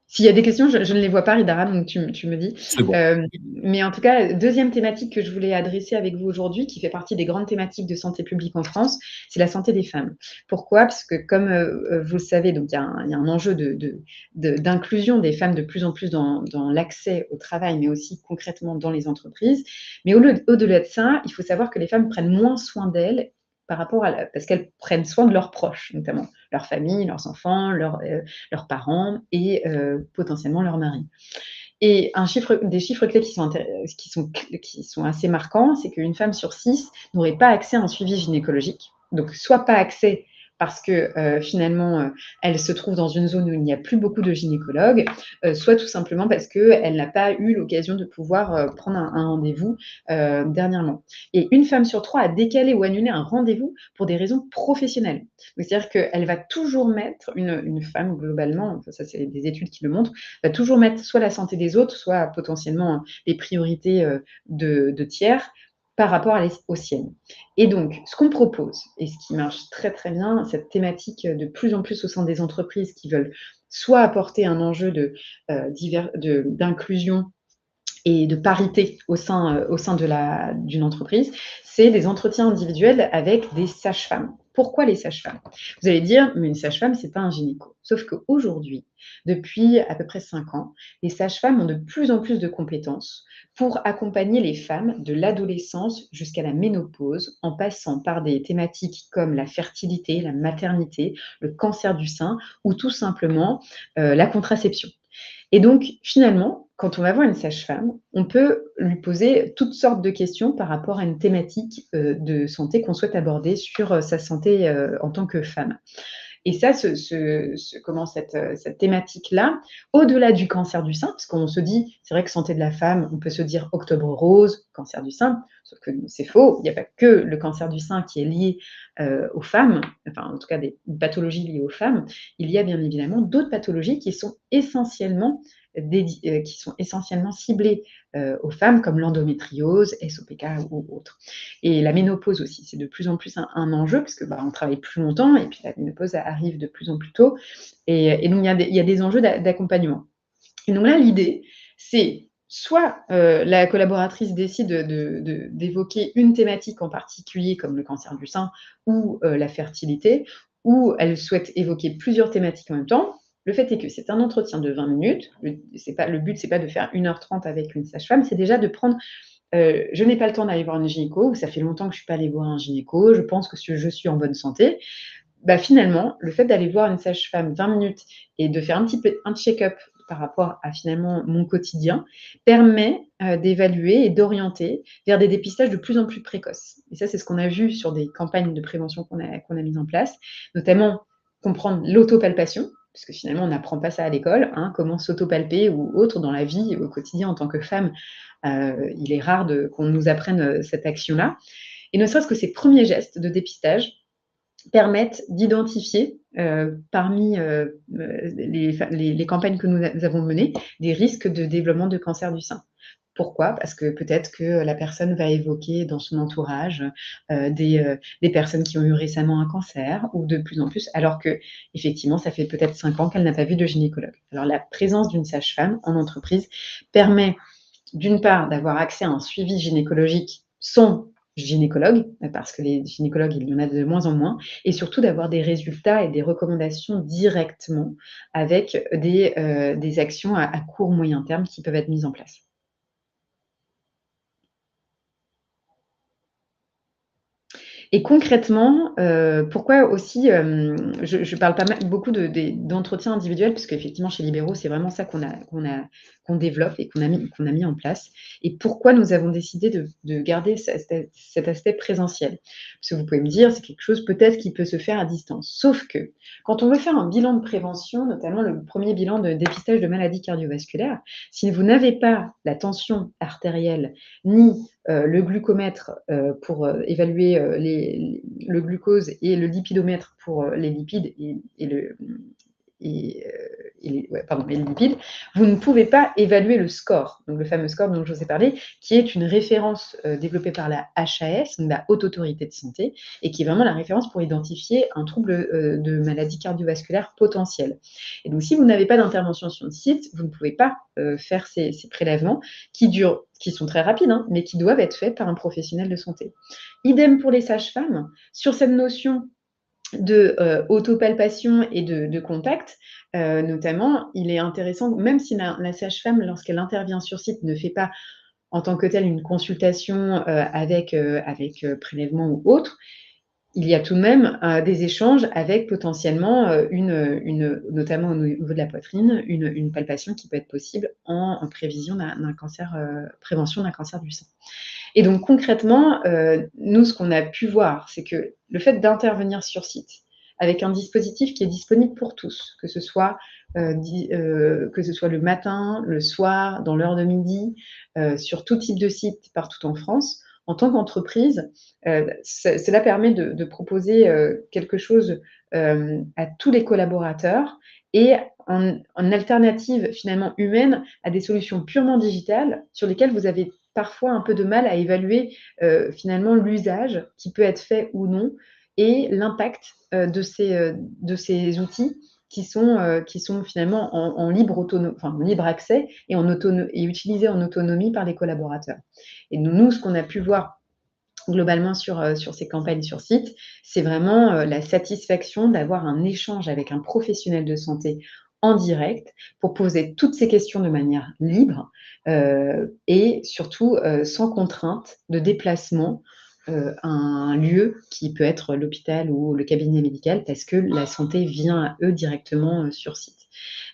S'il y a des questions, je ne les vois pas, Ridara, donc tu me dis. C'est bon. Mais en tout cas, deuxième thématique que je voulais adresser avec vous aujourd'hui, qui fait partie des grandes thématiques de santé publique en France, c'est la santé des femmes. Pourquoi? Parce que comme vous le savez, donc il y a un enjeu d'inclusion des femmes de plus en plus dans l'accès au travail, mais aussi concrètement dans les entreprises. Mais au-delà de ça, il faut savoir que les femmes prennent moins soin d'elles parce qu'elles prennent soin de leurs proches, notamment leur famille, leurs enfants, leurs parents et potentiellement leur mari. Et des chiffres clés qui sont assez marquants, c'est qu'une femme sur 6 n'aurait pas accès à un suivi gynécologique. Donc, soit pas accès parce que finalement, elle se trouve dans une zone où il n'y a plus beaucoup de gynécologues, soit tout simplement parce qu'elle n'a pas eu l'occasion de pouvoir prendre un rendez-vous dernièrement. Et une femme sur 3 a décalé ou annulé un rendez-vous pour des raisons professionnelles. C'est-à-dire qu'elle va toujours mettre, une femme globalement, ça c'est des études qui le montrent, va toujours mettre soit la santé des autres, soit potentiellement les priorités de tiers par rapport aux siennes. Et donc, ce qu'on propose, et ce qui marche très très bien, cette thématique de plus en plus au sein des entreprises qui veulent soit apporter un enjeu d'inclusion et de parité au sein d'une entreprise, c'est des entretiens individuels avec des sages-femmes. Pourquoi les sages-femmes? Vous allez dire, mais une sage-femme, c'est pas un gynéco. Sauf qu'aujourd'hui, depuis à peu près 5 ans, les sages-femmes ont de plus en plus de compétences pour accompagner les femmes de l'adolescence jusqu'à la ménopause, en passant par des thématiques comme la fertilité, la maternité, le cancer du sein ou tout simplement la contraception. Et donc, finalement, quand on va voir une sage-femme, on peut lui poser toutes sortes de questions par rapport à une thématique de santé qu'on souhaite aborder sur sa santé en tant que femme. Et ça, cette thématique-là, au-delà du cancer du sein, parce qu'on se dit, c'est vrai que santé de la femme, on peut se dire octobre rose, cancer du sein, sauf que c'est faux, il n'y a pas que le cancer du sein qui est lié aux femmes, enfin en tout cas des pathologies liées aux femmes, il y a bien évidemment d'autres pathologies qui sont essentiellement ciblées aux femmes, comme l'endométriose, SOPK ou autres. Et la ménopause aussi, c'est de plus en plus un enjeu, parce que on travaille plus longtemps, et puis la ménopause arrive de plus en plus tôt, et donc il y a des enjeux d'accompagnement. Et donc là, l'idée, c'est soit la collaboratrice décide d'évoquer une thématique en particulier, comme le cancer du sein ou la fertilité, ou elle souhaite évoquer plusieurs thématiques en même temps. Le fait est que c'est un entretien de 20 minutes. Le but, c'est pas de faire 1h30 avec une sage-femme, c'est déjà de prendre je n'ai pas le temps d'aller voir une gynéco, ou ça fait longtemps que je ne suis pas allée voir un gynéco, je pense que je suis en bonne santé. Bah, finalement, le fait d'aller voir une sage-femme 20 minutes et de faire un petit peu un check-up par rapport à finalement mon quotidien permet d'évaluer et d'orienter vers des dépistages de plus en plus précoces. Et ça, c'est ce qu'on a vu sur des campagnes de prévention qu'on a mises en place, notamment comprendre l'autopalpation, parce que finalement, on n'apprend pas ça à l'école, hein, comment s'autopalper ou autre dans la vie au quotidien en tant que femme. Il est rare qu'on nous apprenne cette action-là. Et ne serait-ce que ces premiers gestes de dépistage permettent d'identifier parmi les campagnes que nous avons menées des risques de développement de cancer du sein. Pourquoi? Parce que peut-être que la personne va évoquer dans son entourage des personnes qui ont eu récemment un cancer ou de plus en plus, alors que effectivement, ça fait peut-être 5 ans qu'elle n'a pas vu de gynécologue. Alors la présence d'une sage-femme en entreprise permet d'une part d'avoir accès à un suivi gynécologique sans gynécologue, parce que les gynécologues, il y en a de moins en moins, et surtout d'avoir des résultats et des recommandations directement avec des actions à court moyen terme qui peuvent être mises en place. Et concrètement, pourquoi aussi, je parle pas mal beaucoup d'entretiens individuels, parce qu'effectivement chez Libéraux, c'est vraiment ça qu'on développe et qu'on a mis en place. Et pourquoi nous avons décidé de garder cet aspect présentiel? Parce que vous pouvez me dire, c'est quelque chose peut-être qui peut se faire à distance. Sauf que quand on veut faire un bilan de prévention, notamment le premier bilan de dépistage de maladies cardiovasculaires, si vous n'avez pas la tension artérielle ni le glucomètre pour évaluer le glucose et le lipidomètre pour les lipides les lipides, vous ne pouvez pas évaluer le score, donc le fameux score dont je vous ai parlé, qui est une référence développée par la HAS, donc la Haute Autorité de Santé, et qui est vraiment la référence pour identifier un trouble de maladie cardiovasculaire potentielle. Et donc, si vous n'avez pas d'intervention sur le site, vous ne pouvez pas faire ces prélèvements qui sont très rapides, hein, mais qui doivent être faits par un professionnel de santé. Idem pour les sages-femmes, sur cette notion de autopalpation et de contact, notamment, il est intéressant, même si la sage-femme, lorsqu'elle intervient sur site, ne fait pas en tant que telle une consultation avec prélèvement ou autre, il y a tout de même des échanges avec potentiellement notamment au niveau de la poitrine, une palpation qui peut être possible en prévision d'un cancer, prévention d'un cancer du sein. Et donc concrètement, nous, ce qu'on a pu voir, c'est que le fait d'intervenir sur site avec un dispositif qui est disponible pour tous, que ce soit le matin, le soir, dans l'heure de midi, sur tout type de site partout en France, en tant qu'entreprise, cela permet de proposer quelque chose à tous les collaborateurs et en alternative finalement humaine à des solutions purement digitales sur lesquelles vous avez parfois un peu de mal à évaluer finalement l'usage qui peut être fait ou non et l'impact de ces outils qui sont finalement en libre accès et utilisés en autonomie par les collaborateurs. Et nous, ce qu'on a pu voir globalement sur ces campagnes sur site, c'est vraiment la satisfaction d'avoir un échange avec un professionnel de santé en direct pour poser toutes ces questions de manière libre et surtout sans contrainte de déplacement à un lieu qui peut être l'hôpital ou le cabinet médical parce que la santé vient à eux directement sur site.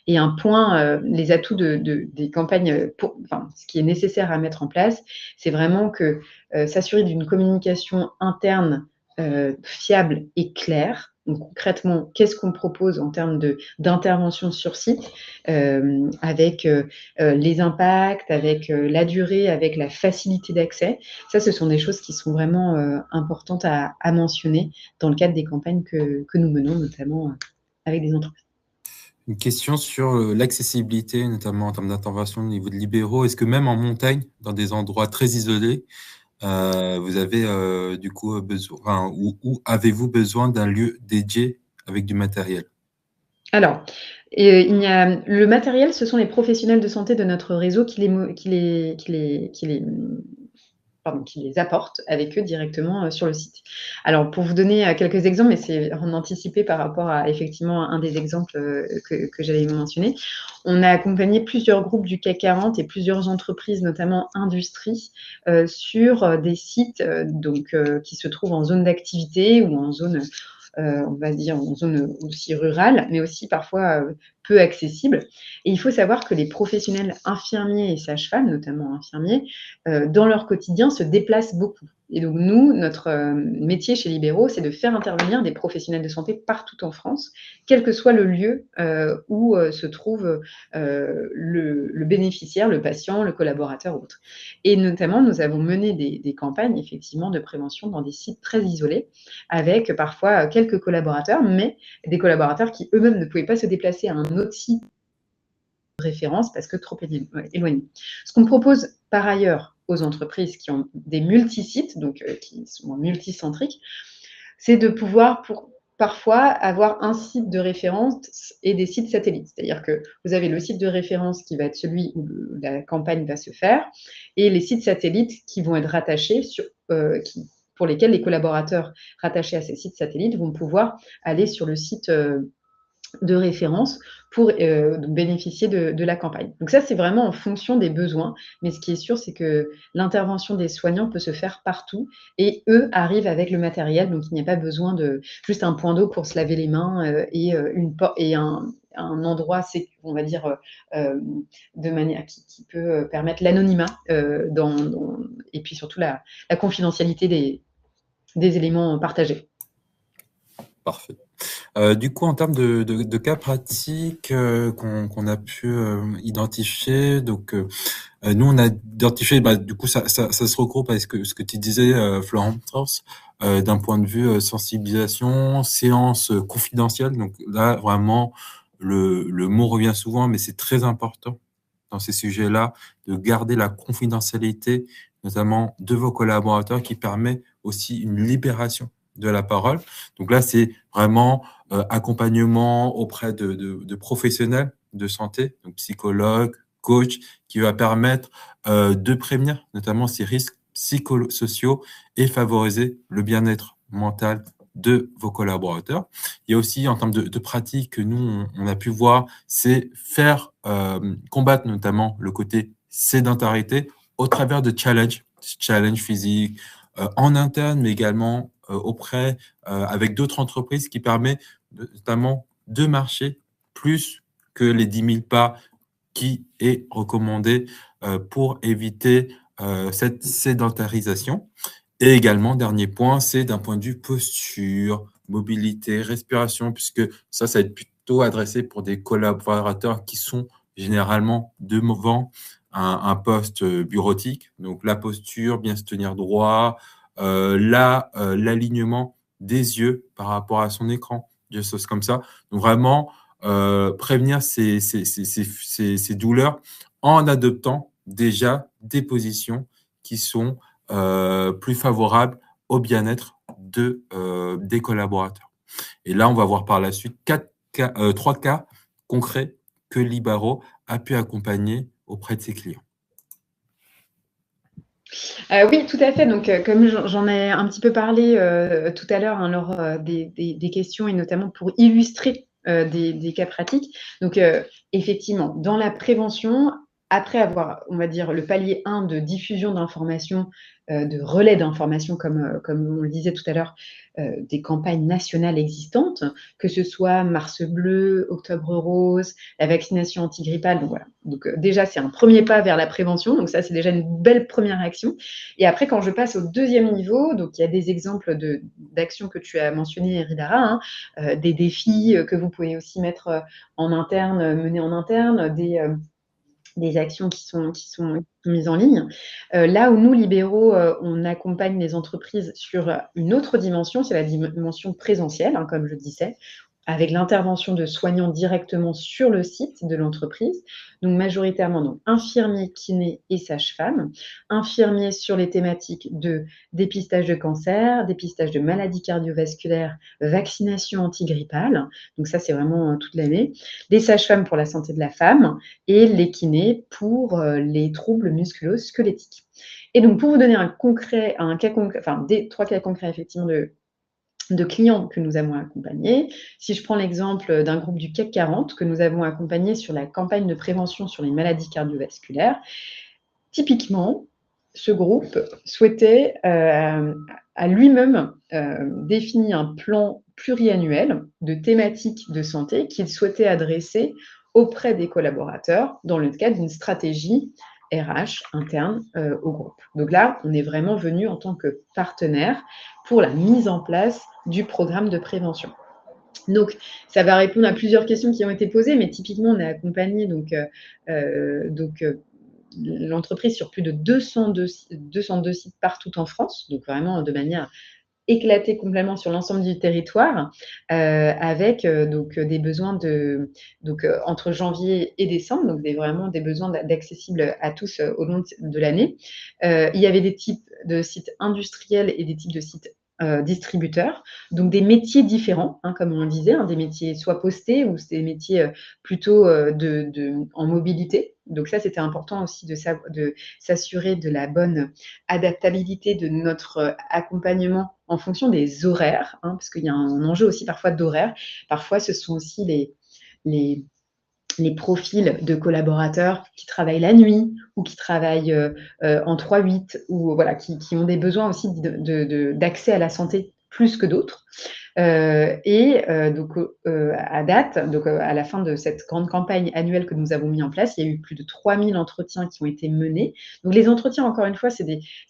Et un point, les atouts des campagnes, ce qui est nécessaire à mettre en place, c'est vraiment que s'assurer d'une communication interne fiable et claire. Donc concrètement, qu'est-ce qu'on propose en termes d'intervention sur site avec les impacts, avec la durée, avec la facilité d'accès. Ça, ce sont des choses qui sont vraiment importantes à mentionner dans le cadre des campagnes que nous menons, notamment avec des entreprises. Une question sur l'accessibilité, notamment en termes d'intervention au niveau de Libéraux. Est-ce que même en montagne, dans des endroits très isolés, vous avez du coup besoin, ou avez-vous besoin d'un lieu dédié avec du matériel? Alors, le matériel, ce sont les professionnels de santé de notre réseau qui les apportent avec eux directement sur le site. Alors, pour vous donner quelques exemples, mais c'est en anticipé par rapport à effectivement un des exemples que j'allais mentionner, on a accompagné plusieurs groupes du CAC 40 et plusieurs entreprises, notamment industries, sur des sites qui se trouvent en zone d'activité ou en zone, on va dire, en zone aussi rurale, mais aussi parfois peu accessible. Et il faut savoir que les professionnels infirmiers et sages-femmes, notamment infirmiers, dans leur quotidien, se déplacent beaucoup. Et donc nous, notre métier chez Libéraux, c'est de faire intervenir des professionnels de santé partout en France, quel que soit le lieu où se trouve le bénéficiaire, le patient, le collaborateur ou autre. Et notamment, nous avons mené des campagnes, effectivement, de prévention dans des sites très isolés, avec parfois quelques collaborateurs, mais des collaborateurs qui eux-mêmes ne pouvaient pas se déplacer à un autre site de référence parce que trop éloigné. Ce qu'on propose par ailleurs aux entreprises qui ont des multisites, donc qui sont multicentriques, c'est de pouvoir parfois avoir un site de référence et des sites satellites. C'est-à-dire que vous avez le site de référence qui va être celui où la campagne va se faire et les sites satellites qui vont être rattachés pour lesquels les collaborateurs rattachés à ces sites satellites vont pouvoir aller sur le site de référence pour bénéficier de la campagne. Donc ça, c'est vraiment en fonction des besoins, mais ce qui est sûr, c'est que l'intervention des soignants peut se faire partout et eux arrivent avec le matériel, donc il n'y a pas besoin de juste un point d'eau pour se laver les mains et un endroit, on va dire, de manière qui peut permettre l'anonymat et puis surtout la confidentialité des éléments partagés. Parfait. Du coup, en termes de cas pratiques qu'on a pu identifier, donc nous on a identifié, du coup ça se regroupe avec ce que tu disais, Florence, d'un point de vue sensibilisation, séance confidentielle. Donc là vraiment le mot revient souvent, mais c'est très important dans ces sujets-là de garder la confidentialité, notamment de vos collaborateurs, qui permet aussi une libération de la parole. Donc là, c'est vraiment accompagnement auprès de professionnels de santé, donc psychologues, coach, qui va permettre de prévenir notamment ces risques psychosociaux et favoriser le bien-être mental de vos collaborateurs. Il y a aussi, en termes de pratiques que nous, on a pu voir, c'est faire combattre notamment le côté sédentarité au travers de challenges physiques en interne, mais également avec d'autres entreprises qui permet notamment de marcher plus que les 10 000 pas qui est recommandé pour éviter cette sédentarisation. Et également, dernier point, c'est d'un point de vue posture, mobilité, respiration, puisque ça va être plutôt adressé pour des collaborateurs qui sont généralement devant un poste bureautique. Donc, la posture, bien se tenir droit, l'alignement des yeux par rapport à son écran, des choses comme ça. Donc, vraiment, prévenir ces douleurs en adoptant déjà des positions qui sont plus favorables au bien-être des collaborateurs. Et là, on va voir par la suite 3 cas concrets que Libaro a pu accompagner auprès de ses clients. Oui, tout à fait. Donc, comme j'en ai un petit peu parlé tout à l'heure lors des questions et notamment pour illustrer des cas pratiques. Donc, effectivement, dans la prévention, après avoir, on va dire, le palier 1 de diffusion d'informations, de relais d'informations, comme on le disait tout à l'heure, des campagnes nationales existantes, que ce soit Mars Bleu, Octobre Rose, la vaccination antigrippale. Donc, voilà. Donc, déjà, c'est un premier pas vers la prévention. Donc, ça, c'est déjà une belle première action. Et après, quand je passe au deuxième niveau, donc il y a des exemples d'actions que tu as mentionnées, Ridara, des défis que vous pouvez aussi mettre en interne, mener en interne, des actions qui sont mises en ligne. Là où nous, Libéraux, on accompagne les entreprises sur une autre dimension, c'est la dimension présentielle, comme je disais, avec l'intervention de soignants directement sur le site de l'entreprise, donc majoritairement donc infirmiers, kinés et sages-femmes. Infirmiers sur les thématiques de dépistage de cancer, dépistage de maladies cardiovasculaires, vaccination antigrippale, donc ça c'est vraiment toute l'année. Les sages-femmes pour la santé de la femme et les kinés pour les troubles musculo-squelettiques. Et donc pour vous donner un cas concret, enfin des 3 cas concrets effectivement de clients que nous avons accompagnés. Si je prends l'exemple d'un groupe du CAC 40 que nous avons accompagné sur la campagne de prévention sur les maladies cardiovasculaires, typiquement, ce groupe souhaitait, a lui-même défini un plan pluriannuel de thématiques de santé qu'il souhaitait adresser auprès des collaborateurs dans le cadre d'une stratégie RH interne au groupe. Donc là, on est vraiment venu en tant que partenaire pour la mise en place du programme de prévention. Donc, ça va répondre à plusieurs questions qui ont été posées, mais typiquement, on a accompagné l'entreprise sur plus de 202 sites partout en France, donc vraiment de manière éclatée complètement sur l'ensemble du territoire, avec des besoins entre janvier et décembre, donc vraiment des besoins d'accessibles à tous au long de l'année. Il y avait des types de sites industriels et des types de sites distributeurs, donc des métiers différents, comme on le disait, des métiers soit postés ou des métiers plutôt en mobilité. Donc ça, c'était important aussi de s'assurer de la bonne adaptabilité de notre accompagnement en fonction des horaires, parce qu'il y a un enjeu aussi parfois d'horaire. Parfois, ce sont aussi les profils de collaborateurs qui travaillent la nuit ou qui travaillent en 3-8 ou voilà, qui ont des besoins aussi d'accès à la santé plus que d'autres. À date, donc à la fin de cette grande campagne annuelle que nous avons mis en place, il y a eu plus de 3000 entretiens qui ont été menés. Donc les entretiens, encore une fois, c'est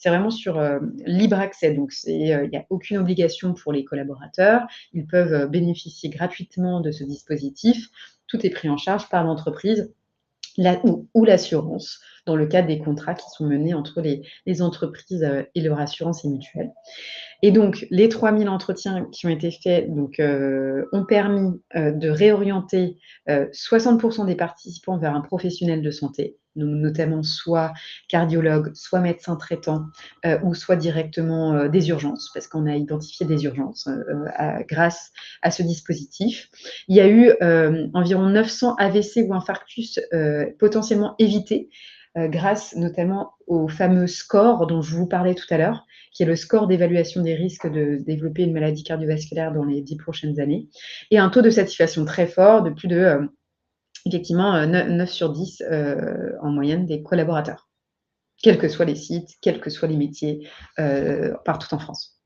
vraiment sur libre accès. Donc il n'y a aucune obligation pour les collaborateurs. Ils peuvent bénéficier gratuitement de ce dispositif. Tout est pris en charge par l'entreprise ou l'assurance dans le cadre des contrats qui sont menés entre les entreprises et leur assurance et mutuelle. Et donc, les 3000 entretiens qui ont été faits ont permis de réorienter 60% des participants vers un professionnel de santé, notamment soit cardiologue, soit médecin traitant, ou soit directement des urgences, parce qu'on a identifié des urgences grâce à ce dispositif. Il y a eu environ 900 AVC ou infarctus potentiellement évités, grâce notamment au fameux score dont je vous parlais tout à l'heure, qui est le score d'évaluation des risques de développer une maladie cardiovasculaire dans les 10 prochaines années, et un taux de satisfaction très fort de plus de, effectivement, 9 sur 10 en moyenne des collaborateurs, quels que soient les sites, quels que soient les métiers, partout en France.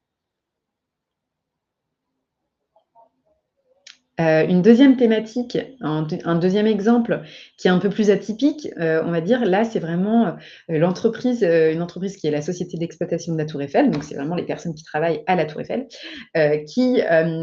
Une deuxième thématique, un deuxième exemple qui est un peu plus atypique, on va dire, là, c'est vraiment l'entreprise, une entreprise qui est la société d'exploitation de la Tour Eiffel, donc c'est vraiment les personnes qui travaillent à la Tour Eiffel, qui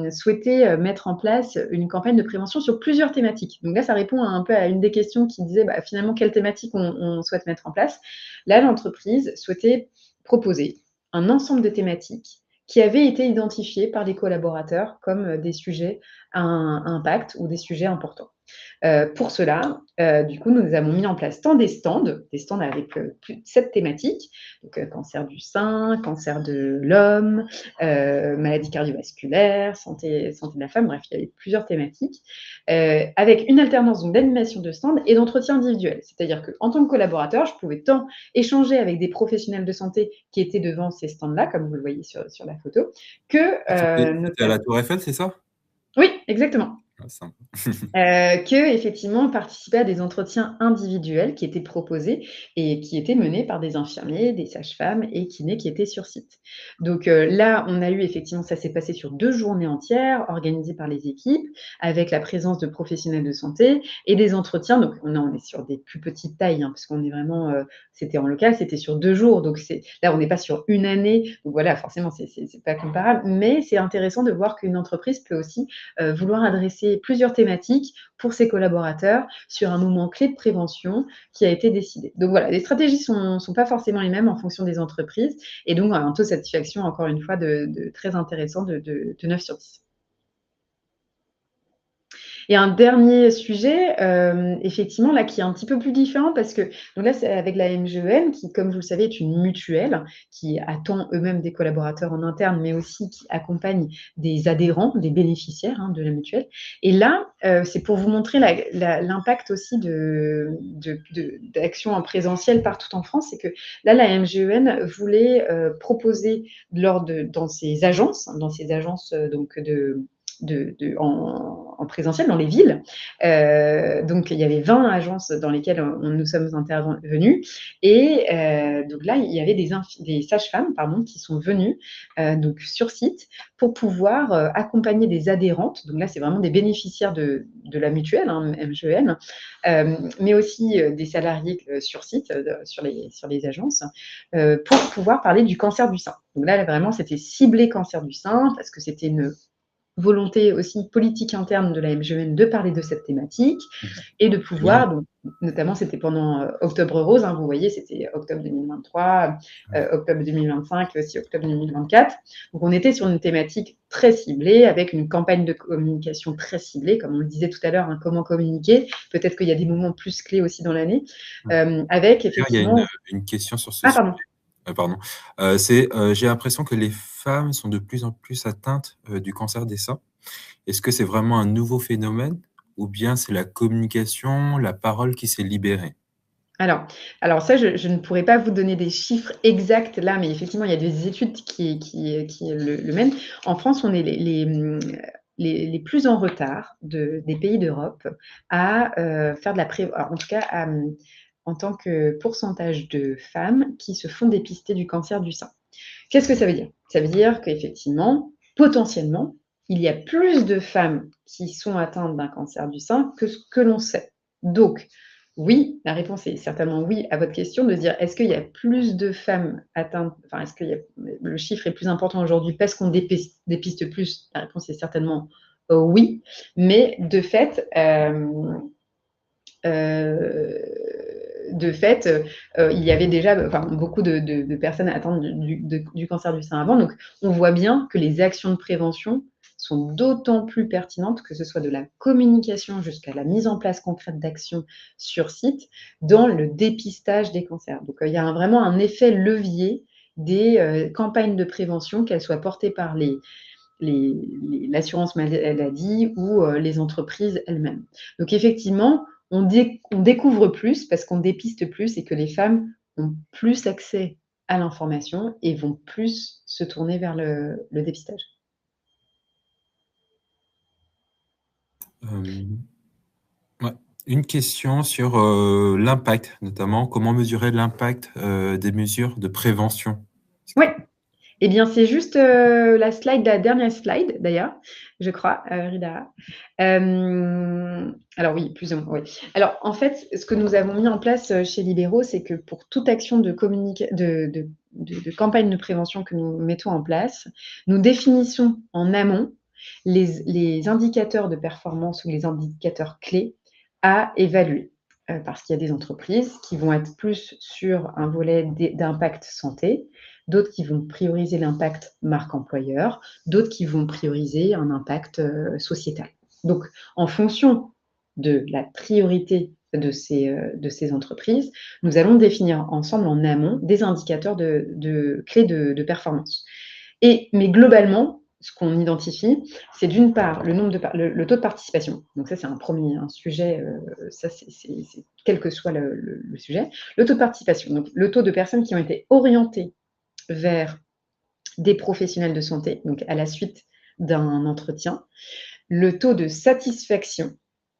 souhaitait mettre en place une campagne de prévention sur plusieurs thématiques. Donc là, ça répond un peu à une des questions qui disait finalement quelle thématique on souhaite mettre en place. Là, l'entreprise souhaitait proposer un ensemble de thématiques qui avaient été identifiées par les collaborateurs comme des sujets à impact ou des sujets importants. Pour cela, du coup, nous avons mis en place des stands avec plus de 7 thématiques, donc cancer du sein, cancer de l'homme, maladie cardiovasculaire, santé de la femme, bref, il y avait plusieurs thématiques, avec une alternance d'animation de stands et d'entretien individuel. C'est-à-dire qu'en tant que collaborateur, je pouvais tant échanger avec des professionnels de santé qui étaient devant ces stands-là, comme vous le voyez sur la photo, que... C'était à la Tour Eiffel, c'est ça? Oui, exactement. Ah, Effectivement, participer à des entretiens individuels qui étaient proposés et qui étaient menés par des infirmiers, des sages-femmes et kinés qui étaient sur site. Donc là, on a eu effectivement, ça s'est passé sur 2 journées entières, organisées par les équipes, avec la présence de professionnels de santé et des entretiens. Donc on est sur des plus petites tailles, parce qu'on est vraiment, c'était en local, c'était sur 2 jours. Donc là, on n'est pas sur une année. Donc voilà, forcément, c'est pas comparable. Mais c'est intéressant de voir qu'une entreprise peut aussi vouloir adresser plusieurs thématiques pour ses collaborateurs sur un moment clé de prévention qui a été décidé. Donc voilà, les stratégies ne sont pas forcément les mêmes en fonction des entreprises et donc un taux de satisfaction, encore une fois, très intéressant de 9 sur 10. Et un dernier sujet, effectivement, là, qui est un petit peu plus différent parce que donc là, c'est avec la MGEN qui, comme vous le savez, est une mutuelle qui attend eux-mêmes des collaborateurs en interne, mais aussi qui accompagne des adhérents, des bénéficiaires de la mutuelle. Et là, c'est pour vous montrer l'impact aussi d'actions en présentiel partout en France. C'est que là, la MGEN voulait proposer dans ses agences donc en présentiel dans les villes. Donc, il y avait 20 agences dans lesquelles nous sommes intervenus. Et donc là, il y avait des sages-femmes qui sont venues donc sur site pour pouvoir accompagner des adhérentes. Donc là, c'est vraiment des bénéficiaires de la mutuelle, MGN, mais aussi des salariés sur site, sur les agences, pour pouvoir parler du cancer du sein. Donc là, vraiment, c'était ciblé cancer du sein parce que c'était une volonté aussi politique interne de la MGN de parler de cette thématique et de pouvoir, donc, notamment c'était pendant Octobre Rose, vous voyez, c'était octobre 2023, octobre 2025, aussi octobre 2024. Donc on était sur une thématique très ciblée, avec une campagne de communication très ciblée, comme on le disait tout à l'heure, comment communiquer. Peut-être qu'il y a des moments plus clés aussi dans l'année, avec effectivement… Il y a une question sur ce Ah, sujet. pardon. Pardon. J'ai l'impression que les femmes sont de plus en plus atteintes du cancer des seins. Est-ce que c'est vraiment un nouveau phénomène ou bien c'est la communication, la parole qui s'est libérée? Alors ça, je ne pourrais pas vous donner des chiffres exacts là, mais effectivement, il y a des études qui le mènent. En France, on est les plus en retard des pays d'Europe à faire de la prévention, en tout cas en tant que pourcentage de femmes qui se font dépister du cancer du sein. Qu'est-ce que ça veut dire? Ça veut dire qu'effectivement, potentiellement, il y a plus de femmes qui sont atteintes d'un cancer du sein que ce que l'on sait. Donc, oui, la réponse est certainement oui à votre question, de dire est-ce qu'il y a plus de femmes atteintes, enfin, est-ce que le chiffre est plus important aujourd'hui parce qu'on dépiste plus? La réponse est certainement oui, mais de fait, il y avait déjà beaucoup de personnes atteintes du cancer du sein avant. Donc, on voit bien que les actions de prévention sont d'autant plus pertinentes, que ce soit de la communication jusqu'à la mise en place concrète d'actions sur site, dans le dépistage des cancers. Donc, il y a vraiment un effet levier des campagnes de prévention, qu'elles soient portées par l'assurance maladie ou les entreprises elles-mêmes. Donc, effectivement, on découvre plus parce qu'on dépiste plus et que les femmes ont plus accès à l'information et vont plus se tourner vers le dépistage. Ouais. Une question sur l'impact, notamment comment mesurer l'impact des mesures de prévention? Oui, eh bien, c'est juste la dernière slide, d'ailleurs, je crois, Rida. Alors oui, plus ou moins, oui. Alors, en fait, ce que nous avons mis en place chez Libéraux, c'est que pour toute action de campagne de prévention que nous mettons en place, nous définissons en amont les indicateurs de performance ou les indicateurs clés à évaluer. Parce qu'il y a des entreprises qui vont être plus sur un volet d'impact santé, d'autres qui vont prioriser l'impact marque employeur, d'autres qui vont prioriser un impact sociétal. Donc, en fonction de la priorité de ces entreprises, nous allons définir ensemble en amont des indicateurs de clés de performance. Mais globalement, ce qu'on identifie, c'est d'une part le taux de participation. Donc ça, c'est un sujet, ça c'est quel que soit le sujet. Le taux de participation, donc le taux de personnes qui ont été orientées vers des professionnels de santé, donc à la suite d'un entretien. Le taux de satisfaction,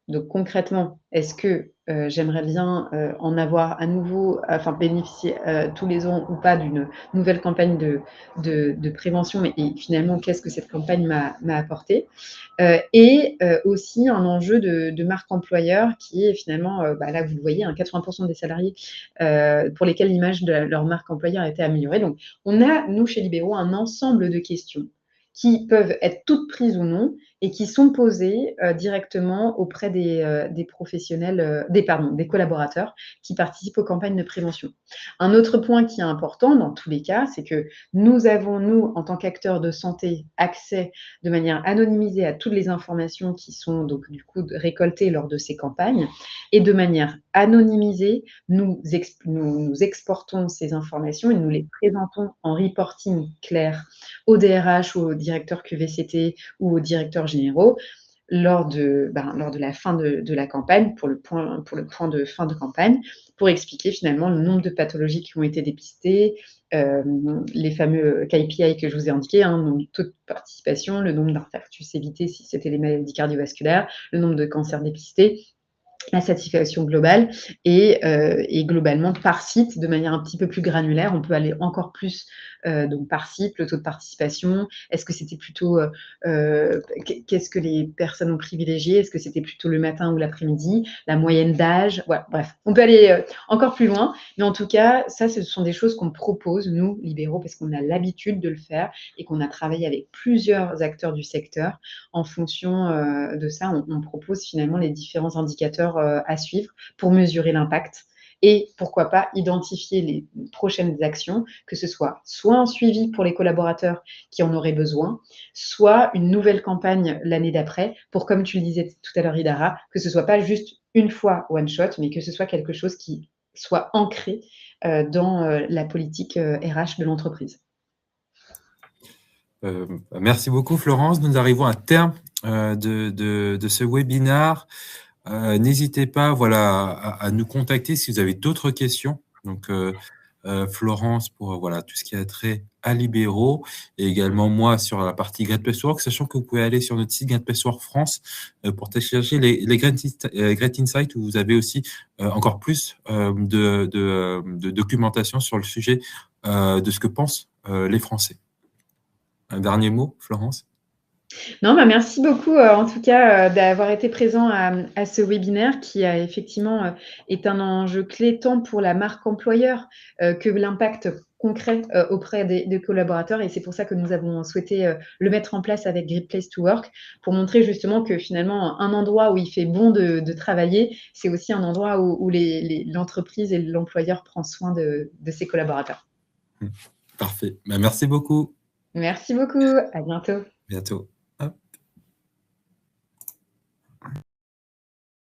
donc concrètement, est-ce que j'aimerais bien en avoir à nouveau, bénéficier tous les ans ou pas d'une nouvelle campagne de prévention, et finalement, qu'est-ce que cette campagne m'a apporté, et aussi un enjeu de marque employeur qui est finalement, là vous le voyez, 80% des salariés pour lesquels l'image de leur marque employeur a été améliorée. Donc on a, nous chez Libéraux, un ensemble de questions qui peuvent être toutes prises ou non et qui sont posées directement auprès des professionnels, des collaborateurs qui participent aux campagnes de prévention. Un autre point qui est important dans tous les cas, c'est que nous avons, nous, en tant qu'acteurs de santé, accès de manière anonymisée à toutes les informations qui sont donc du coup récoltées lors de ces campagnes, et de manière anonymisée, nous exportons ces informations et nous les présentons en reporting clair au DRH ou au directeur QVCT ou aux directeurs généraux lors de la fin de la campagne, pour le point de fin de campagne, pour expliquer finalement le nombre de pathologies qui ont été dépistées, les fameux KPI que je vous ai indiqués, hein, donc taux de participation, le nombre d'infarctus évités si c'était les maladies cardiovasculaires, le nombre de cancers dépistés, la satisfaction globale et globalement par site, de manière un petit peu plus granulaire, on peut aller encore plus donc par site, le taux de participation, est-ce que c'était plutôt, qu'est-ce que les personnes ont privilégié, est-ce que c'était plutôt le matin ou l'après-midi, la moyenne d'âge, voilà, bref, on peut aller encore plus loin, mais en tout cas, ça, ce sont des choses qu'on propose, nous, libéraux, parce qu'on a l'habitude de le faire et qu'on a travaillé avec plusieurs acteurs du secteur. En fonction de ça, on propose finalement les différents indicateurs à suivre pour mesurer l'impact et pourquoi pas identifier les prochaines actions, que ce soit un suivi pour les collaborateurs qui en auraient besoin, soit une nouvelle campagne l'année d'après pour, comme tu le disais tout à l'heure, Idara, que ce soit pas juste une fois one shot, mais que ce soit quelque chose qui soit ancré dans la politique RH de l'entreprise. Merci beaucoup, Florence. Nous arrivons à terme de ce webinaire. N'hésitez pas, voilà, à nous contacter si vous avez d'autres questions. Donc, Florence pour voilà tout ce qui a trait à Libéraux et également moi sur la partie Great Place to Work, sachant que vous pouvez aller sur notre site Great Place to Work France pour télécharger les Great Insights, où vous avez aussi encore plus de documentation sur le sujet de ce que pensent les Français. Un dernier mot, Florence? Non, merci beaucoup en tout cas d'avoir été présent à ce webinaire qui a effectivement est un enjeu clé tant pour la marque employeur que l'impact concret auprès des collaborateurs, et c'est pour ça que nous avons souhaité le mettre en place avec Great Place to Work, pour montrer justement que finalement un endroit où il fait bon de travailler, c'est aussi un endroit où l'entreprise et l'employeur prend soin de ses collaborateurs. Parfait. Merci beaucoup. Merci beaucoup. À bientôt. Bientôt.